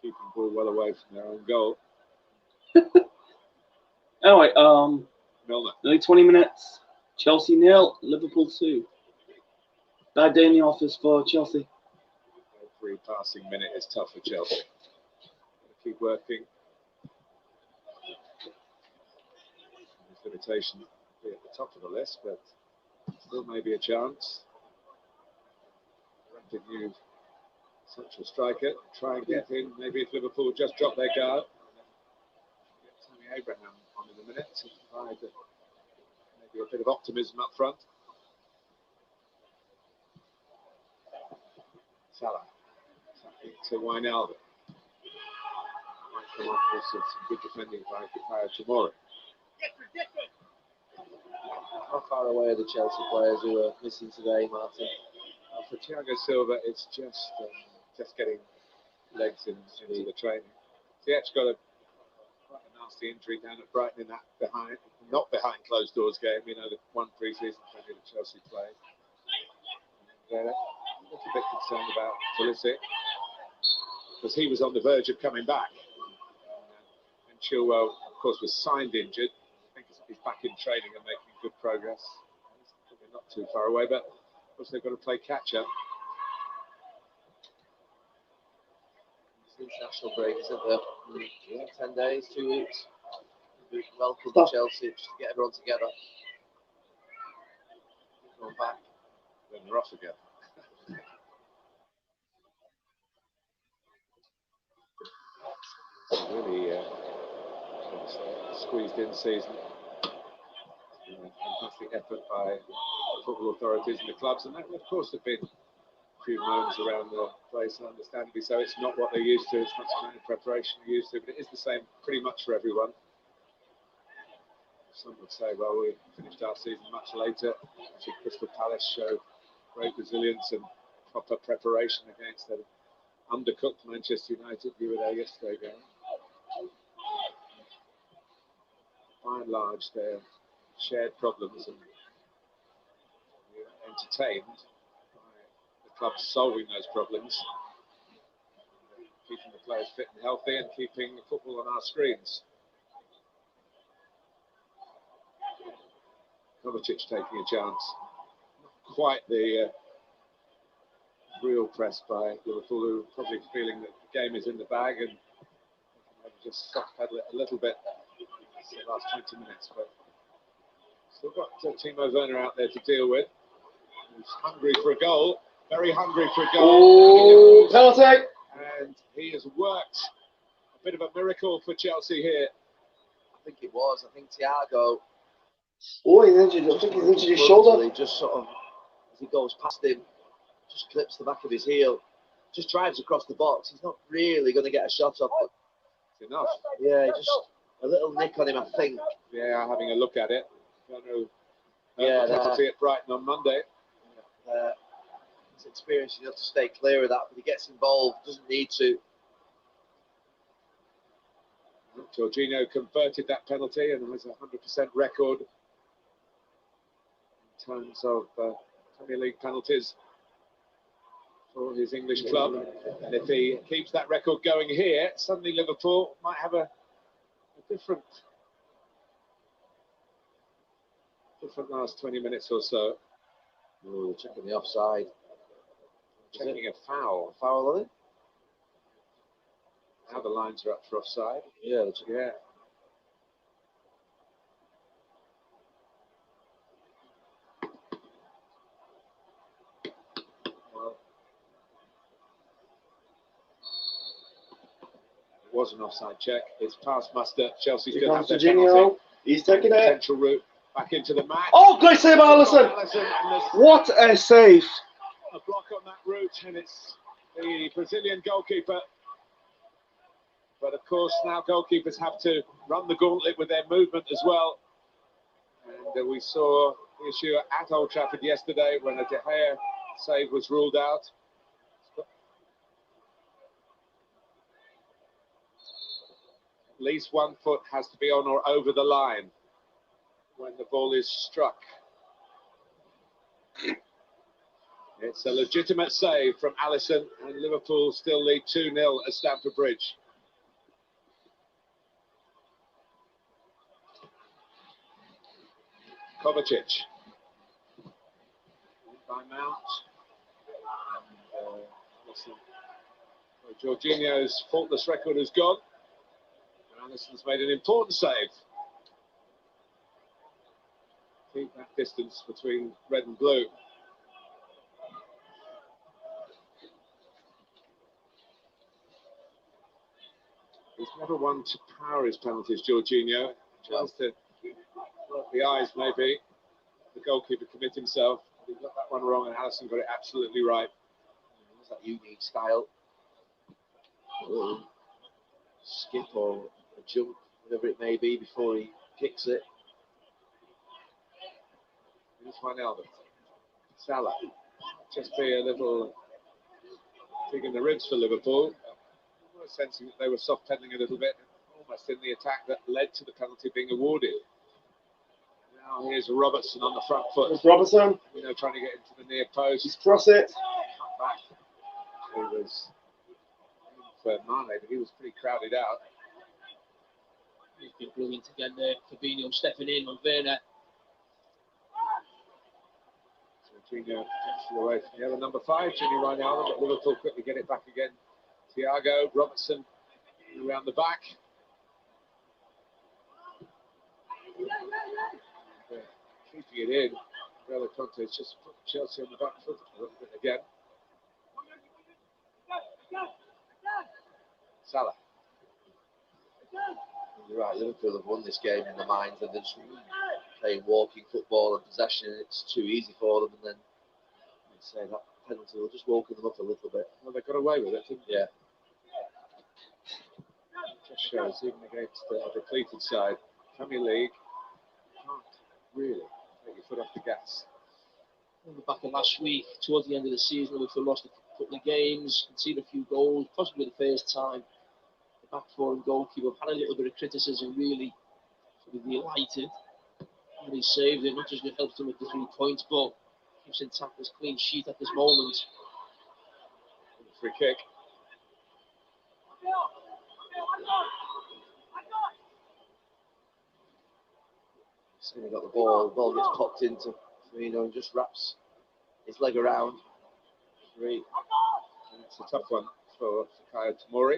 keeping ball well away from their own goal. Anyway, Milner. only 20 minutes. Chelsea 0, Liverpool 2. Bad day in the office for Chelsea. Every passing minute is tough for Chelsea. Gotta keep working. His limitation be at the top of the list, but still maybe a chance. Rapid new central striker. Try and get in. Maybe if Liverpool just drop their guard. Get Tammy Abraham on in a minute to provide maybe a bit of optimism up front. Salah. To Wijnaldum. Might come off with some good defending by tomorrow. How far away are the Chelsea players who are missing today, Martin? For Thiago Silva, it's just getting legs into the training. He actually got quite a nasty injury down at Brighton in that not behind closed doors game, you know, the one pre-season friendly that Chelsea played. And, a little bit concerned about Pulisic because he was on the verge of coming back. And Chilwell, of course, was signed injured. I think he's back in training and making good progress. He's probably not too far away, but of course they've got to play catch-up. International break, isn't there? Yeah, 10 days, 2 weeks. Welcome to Chelsea, just to get everyone together. Going back. Then they're off again. Really squeezed in season. Fantastic effort by football authorities and the clubs, and that, of course, have been few moans around the place, and understandably so. It's not what they're used to, it's not the kind of preparation they're used to, but it is the same pretty much for everyone. Some would say, well, we finished our season much later. Actually, Crystal Palace showed great resilience and proper preparation against an undercooked Manchester United. You were there yesterday, Gary. By and large, they're shared problems, and you're entertained clubs solving those problems, keeping the players fit and healthy, and keeping football on our screens. Kovacic taking a chance. Not quite the real press by Liverpool, who are probably feeling that the game is in the bag and maybe just soft pedal it a little bit in the last 20 minutes. But still got Timo Werner out there to deal with, who's hungry for a goal. Very hungry for a goal. Oh, penalty! And he has worked a bit of a miracle for Chelsea here. I think it was. I think Thiago. Oh, he's injured. I think he's injured his shoulder. He just sort of, as he goes past him, just clips the back of his heel. Just drives across the box. He's not really going to get a shot off it. It's enough. Yeah, just a little nick on him, I think. Yeah, having a look at it. Don't know. Yeah, penalty at Brighton on Monday. He's experienced enough to stay clear of that, but he gets involved, doesn't need to. Jorginho converted that penalty and has a 100% record in terms of Premier League penalties for his English club. And if he keeps that record going here, suddenly Liverpool might have a different last 20 minutes or so. Ooh, checking the offside. Checking a foul. Foul on it? Now the lines are up for offside. Yeah. Yeah. Well, it was an offside check. It's past muster. Chelsea's going to have their penalty. He's taking it. Potential route back into the match. Oh, great save, Alisson! What a save! A block on that route, and it's the Brazilian goalkeeper. But of course, now goalkeepers have to run the gauntlet with their movement as well. And we saw the issue at Old Trafford yesterday when a De Gea save was ruled out. At least one foot has to be on or over the line when the ball is struck. It's a legitimate save from Alisson, and Liverpool still lead 2-0 at Stamford Bridge. Kovacic. By Mount. Jorginho's faultless record is gone. And Alisson's made an important save. Keep that distance between red and blue. He's never one to power his penalties, Jorginho. Tries to work the eyes, maybe. The goalkeeper commit himself. He got that one wrong, and Alisson got it absolutely right. It's that unique style. Skip or a jump, whatever it may be, before he kicks it. Here's one Albert. Salah. Just be a little dig in the ribs for Liverpool. I was sensing that they were soft pedaling a little bit. almost in the attack that led to the penalty being awarded. Now here's Robertson on the front foot. It's Robertson. Trying to get into the near post. Just cross it. Cut back. He was for Mane, but he was pretty crowded out. He's been brilliant again there. Fabinho stepping in on Werner. Jorginho gets it away from the other number 5, Jimmy Wijnaldum, but Liverpool quickly get it back again. Thiago, Robertson around the back. Keeping it in. Bella Conte's just put Chelsea on the back foot a little bit again. Salah. You're right, Liverpool have won this game in the minds of just playing walking football and possession. It's too easy for them, and then I'd say that penalty will just woken them up a little bit. Well, they got away with it, didn't they? Yeah. Just shows, even against a depleted side, Premier League, can't really take your foot off the gas. On the back of last week, towards the end of the season, Liverpool lost a couple of games, conceded a few goals, possibly the first time. The back four and goalkeeper have had a little bit of criticism, really sort of delighted. And he saved it, not just it helped him with the 3 points, but keeps intact this clean sheet at this moment. Free kick. So he got the ball gets popped into Firmino and just wraps his leg around. It's a tough one for Fikayo Tomori.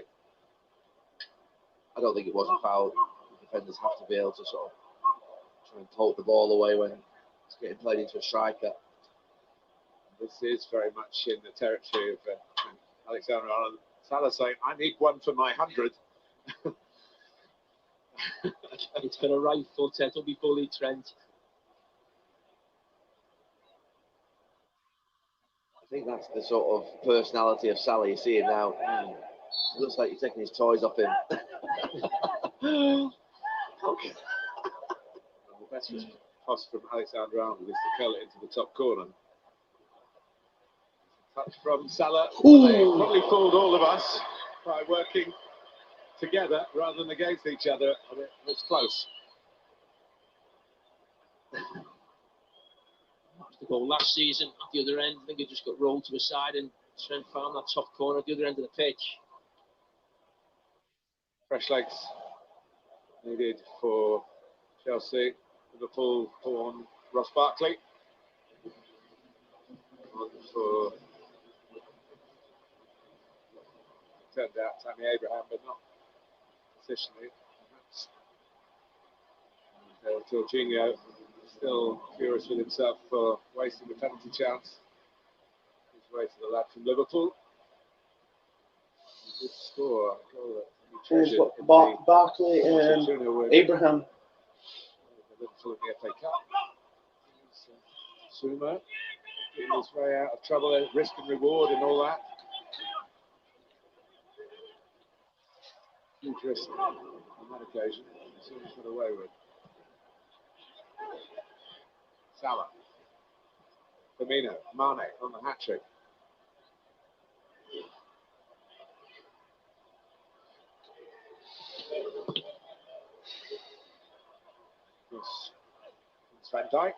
I don't think it was a foul. The defenders have to be able to sort of try and poke the ball away when it's getting played into a striker. This is very much in the territory of Alexander-Arnold. Salah saying, I need one for my 100. It's got a right foot, it'll be fully Trent. I think that's the sort of personality of Salah you see him now. It looks like you're taking his toys off him. Okay. The best pass from Alexander-Arnold is to curl it into the top corner. Touch from Salah. They probably fooled all of us by working together rather than against each other. It was close. The goal last season at the other end, I think it just got rolled to a side and Trent found that top corner at the other end of the pitch. Fresh legs needed for Chelsea. Liverpool on Ross Barkley. On for, turned out, Tammy Abraham, but not positionally. And Jorginho still furious with himself for wasting the penalty chance. His way to the lad from Liverpool. Good score. A goal that Barkley and Abraham. Liverpool in the FA Cup. Zuma getting his way out of trouble, risk and reward and all that. Huge risk on that occasion. Zuma's got away with. Salah. Firmino, Mane on the hat-trick. It's Van Dijk.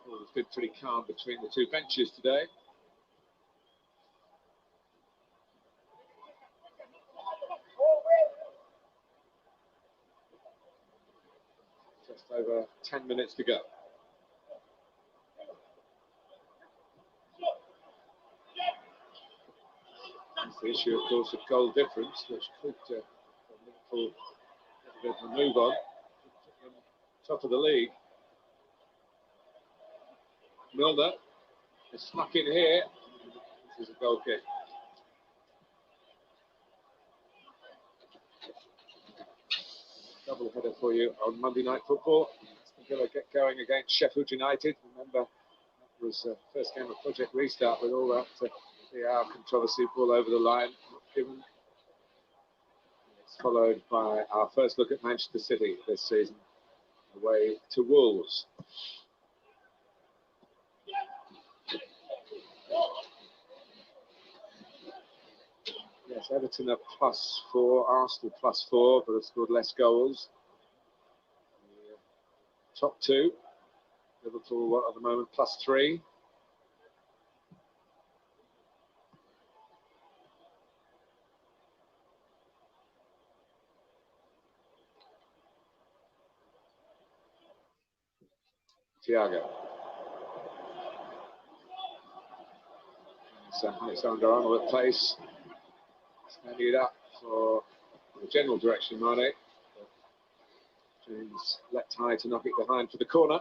Well, it's been pretty calm between the two benches today. Just over 10 minutes to go. That's the issue, of course, of goal difference, which could Liverpool get a bit of a move on. Top of the league. Milner is snuck in here. This is a goal kick. Double header for you on Monday Night Football. Villa get going against Sheffield United. Remember, that was the first game of Project Restart with all that VR controversy all over the line. Given. It's followed by our first look at Manchester City this season, away to Wolves. Yes, Everton at +4, Arsenal +4, but have scored less goals. The top two, Liverpool at the moment +3. Thiago. Alexander-Arnold at pace. Standing it up for the general direction, Mane. James leapt high to knock it behind for the corner.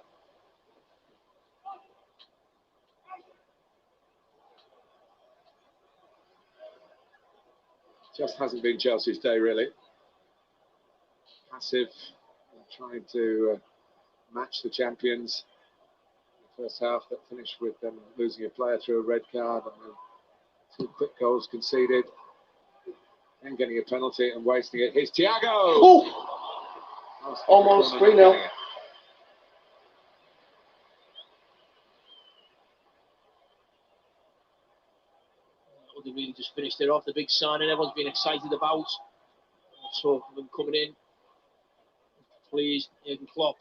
Just hasn't been Chelsea's day, really. Passive, trying to match the champions. The first half that finished with them losing a player through a red card, and then 2 quick goals conceded, and getting a penalty and wasting it. Here's Thiago! Oh! Almost 3-0. They really just finished it off. The big signing everyone's been excited about. Talk of them coming in. Pleased, Jurgen Klopp,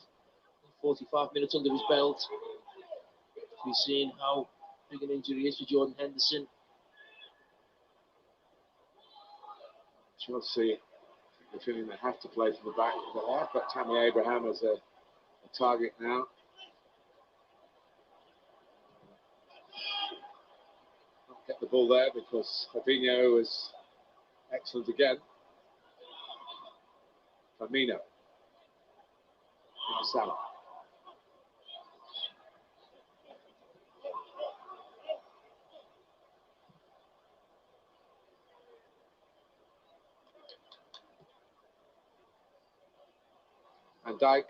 45 minutes under his belt. We've seen how big an injury is for Jordan Henderson. Chelsea, the feeling they have to play from the back, but they have got Tammy Abraham as a target now. Not get the ball there because Fabinho was excellent again. Firmino. Salah. Van Dijk,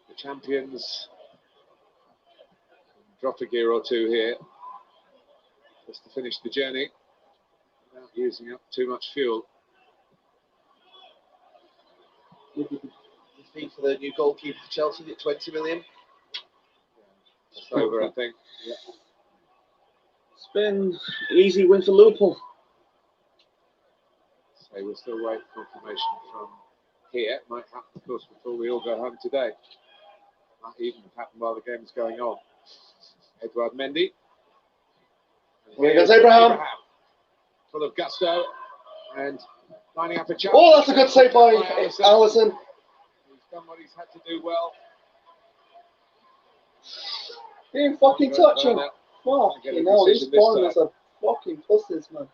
the champions, drop a gear or two here just to finish the journey without using up too much fuel. The fee for the new goalkeeper for Chelsea at 20 million. Just over, I think. Yeah. It's been an easy win for Liverpool. So we're still waiting for confirmation from here. It might happen, of course, before we all go home today. Might even happen while the game's going on. Edouard Mendy. Here goes Abraham. Full of gusto and lining up a chance. Oh, that's a good save by Alisson. He's done what he's had to do well. Didn't fucking touch him. Fucking hell, these foreigners are fucking pussies, man.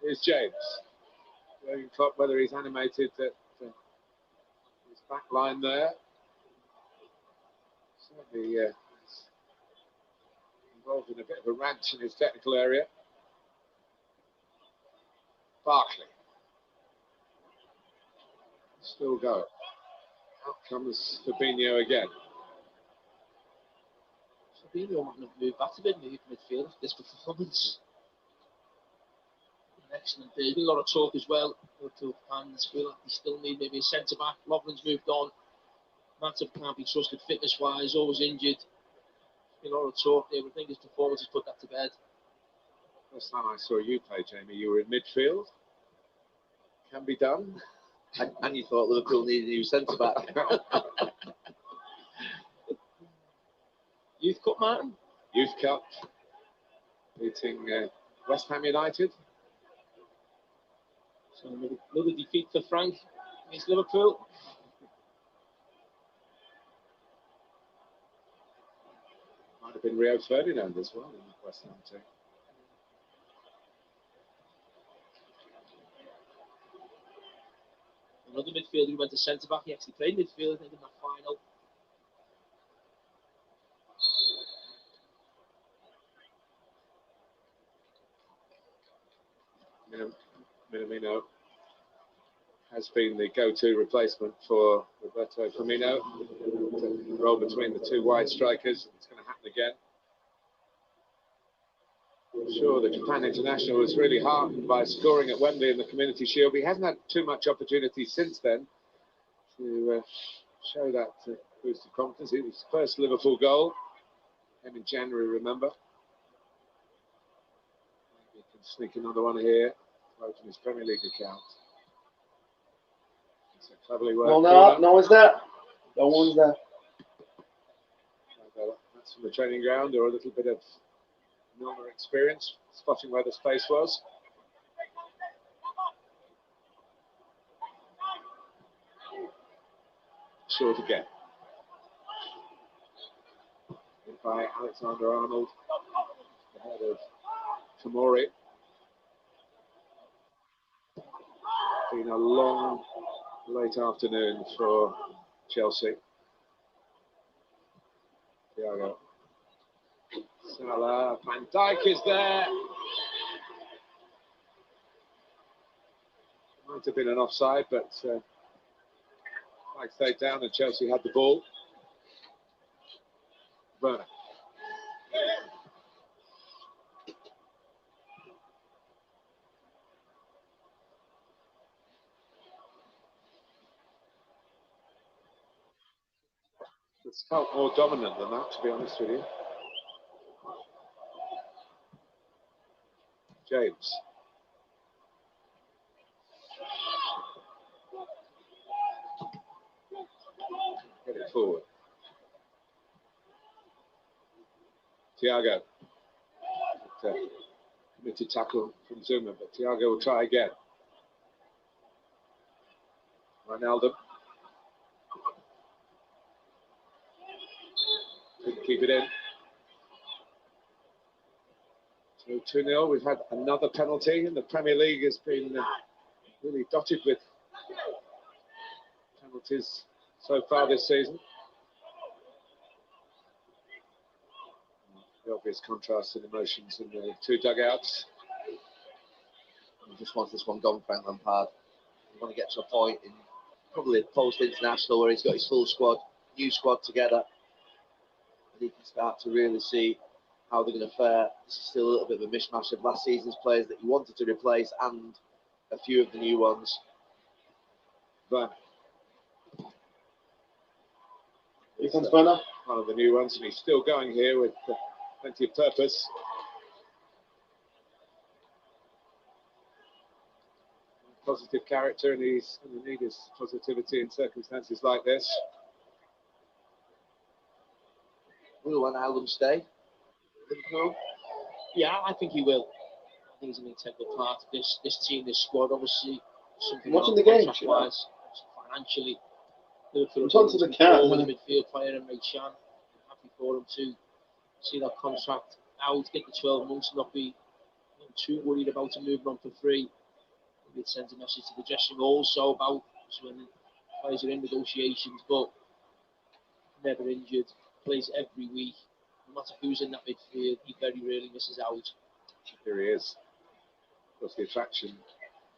Here's James. Jurgen Klopp, whether he's animated at his back line there. Certainly he's involved in a bit of a rant in his technical area. Barkley. Still going. Out comes Fabinho again. Fabinho might have moved back a bit in midfield after this performance. An excellent day. There's been a lot of talk as well. Liverpool fans feel like they still need maybe a centre back. Lovren's moved on. Matip can't be trusted fitness wise, always injured. There's been a lot of talk there. I think his performance has put that to bed. First time I saw you play, Jamie, you were in midfield. Can be done. And you thought Liverpool needed a new centre back. Youth Cup, Martin? Youth Cup. Beating West Ham United. So another defeat for Frank against Liverpool. Might have been Rio Ferdinand as well in the West Ham team. Another midfielder who went to centre back. He actually played midfield, I think, in that final. Minamino has been the go-to replacement for Roberto Firmino. To roll between the two wide strikers. It's going to happen again. I'm sure the Japan international was really heartened by scoring at Wembley in the Community Shield. He hasn't had too much opportunity since then to show that boost of confidence. It was his first Liverpool goal. Came in January, remember. sneak another one here. Open his Premier League account. It's a cleverly worked corner. No one's there. No one's there. That's from the training ground, or a little bit of Milner experience, spotting where the space was. Short again. By Alexander-Arnold, ahead of Tomori. Been a long, late afternoon for Chelsea. Thiago. Salah, Van Dijk is there. Might have been an offside, but Flag stayed down and Chelsea had the ball. Werner. It's felt more dominant than that, to be honest with you. James. Get it forward. Thiago. Committed tackle from Zuma, but Thiago will try again. Ronaldo. Couldn't keep it in. So 2-0. We've had another penalty, and the Premier League has been really dotted with penalties so far this season. The obvious contrast in emotions in the two dugouts. He just wants this one gone, Frank Lampard. We want to get to a point in probably post-international where he's got his full squad, new squad together, and he can start to really see how they're going to fare. This is still a little bit of a mishmash of last season's players that he wanted to replace and a few of the new ones. But Here comes Werner. one of the new ones, and he's still going here with plenty of purpose. Positive character, and he's going to need his positivity in circumstances like this. Will Wijnaldum stay? Liverpool? Yeah, I think he will. I think he's an integral part of this team, this squad. Obviously, something Watching the game, wise, financially. Liverpool I'm talking to the cat. with a midfield player and Ray Chan. I'm happy for him to see that contract out, get the 12 months, not be too worried about him moving on for free. Maybe it sends a message to the dressing room also about when players are in negotiations, but never injured, plays every week. No matter who's in that midfield, he very rarely misses out. Here he is. Of course, the attraction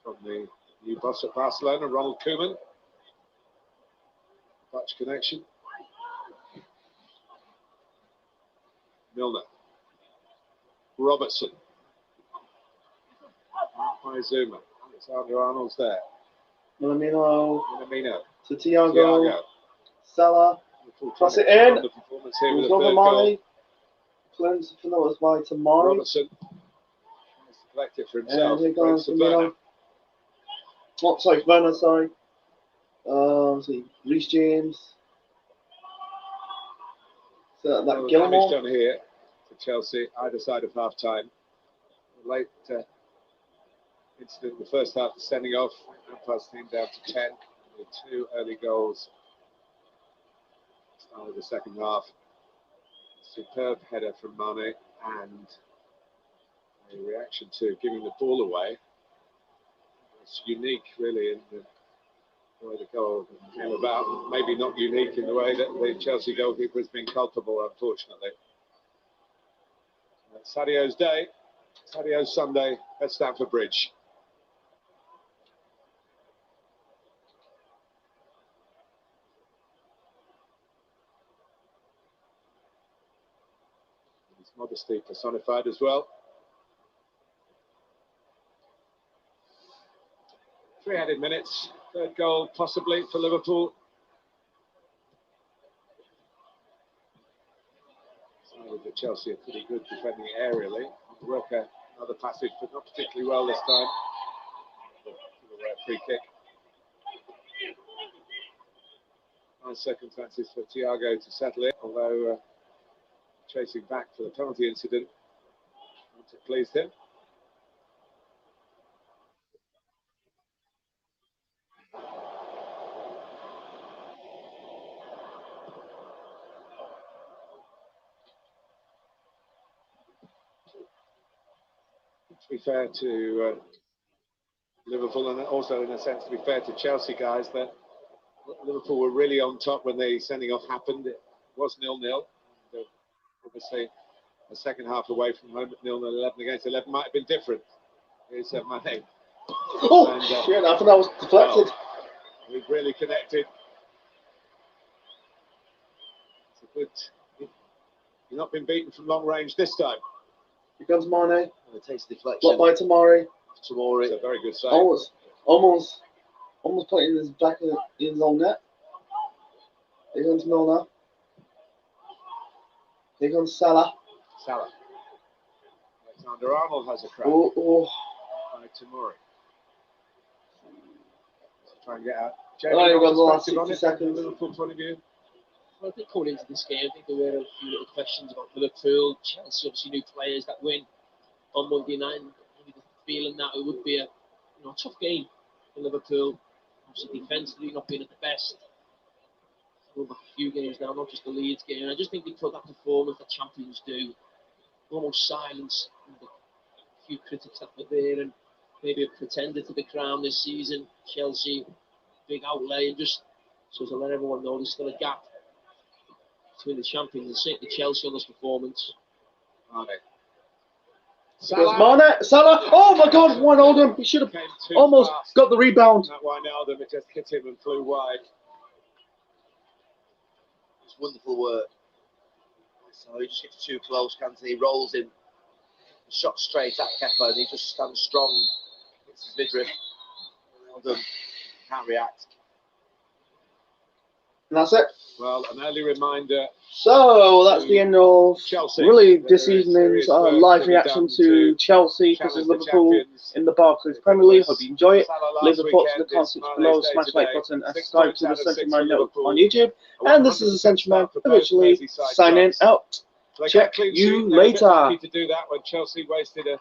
from the new boss at Barcelona, Ronald Koeman. Dutch connection. Milner. Robertson. By Zuma. Alexander-Arnold's there. Minamino. To Thiago. Thiago. Salah. Pass it in. The performance here with a Over third goal. Mane. Cleanse for that was by Tomori. Robertson. Tries to collect it for himself. And here goes For Werner. Oh, sorry, Werner, sorry. See, Reece James. So that Well, damage Gilmore. done here for Chelsea, either side of half time. Late incident in the first half, the sending off. Lampard's team down to 10 with 2 early goals. Start of the second half. Superb header from Mane and a reaction to giving the ball away. It's unique, really, in the way the goal came about. Maybe not unique in the way that the Chelsea goalkeeper has been culpable, unfortunately. Sadio's day, Sadio's Sunday at Stamford Bridge. His modesty personified as well. 3 added minutes, third goal possibly for Liverpool. So with the Chelsea are pretty good defending aerially. Worker Another passage, but not particularly well this time. Free kick. Nice circumstances for Thiago to settle it, although chasing back for the penalty incident once it pleased him. To be fair to Liverpool, and also in a sense to be fair to Chelsea guys, that Liverpool were really on top when the sending off happened. It was 0-0. Obviously, a second half away from home at 0-0, 11 against 11 might have been different. Here's Mane. Oh, and, shit, I thought that was deflected. Well, we've really connected. It's a good. You've not been beaten from long range this time. Here comes Mane. It takes deflection. Blocked by Tamari. It's a very good save. Almost put in his back in his own net. Here comes Milner. Here comes Salah. Alexander Arnold has a crack. By Tamori. Try and get out. Jamie, We've got the last 60 seconds. From Liverpool point of view. Well, I think coming into this game, I think there were a few little questions about Liverpool, Chelsea, obviously new players that win on Monday night. Maybe the feeling that it would be a tough game for Liverpool. Obviously defensively not being at the best. We're back a few games now, not just the Leeds game. And I just think they put that performance that champions do, almost silence a few critics that were there and maybe have pretended to be crowned this season. Chelsea, big outlay, and just so to let everyone know there's still a gap between the champions and certainly Chelsea on this performance. Salah! Oh my God! Wijnaldum! He should have almost got the rebound. That Wijnaldum, it just hit him and flew wide. It's wonderful work. So he just gets too close, can't he? He rolls in, shot straight at Kepa, and he just stands strong. Hits his midriff. Wijnaldum can't react. And that's it. Well, an early reminder. So that's the end of Chelsea. really this evening's live reaction to Chelsea versus Liverpool in the Barclays Premier League. Hope you enjoy it. Leave the thoughts in the comments below. Smash the like button and subscribe to the Central Man Network on YouTube. And this is the Central Man originally signing out. Check you later. To do that when Chelsea wasted a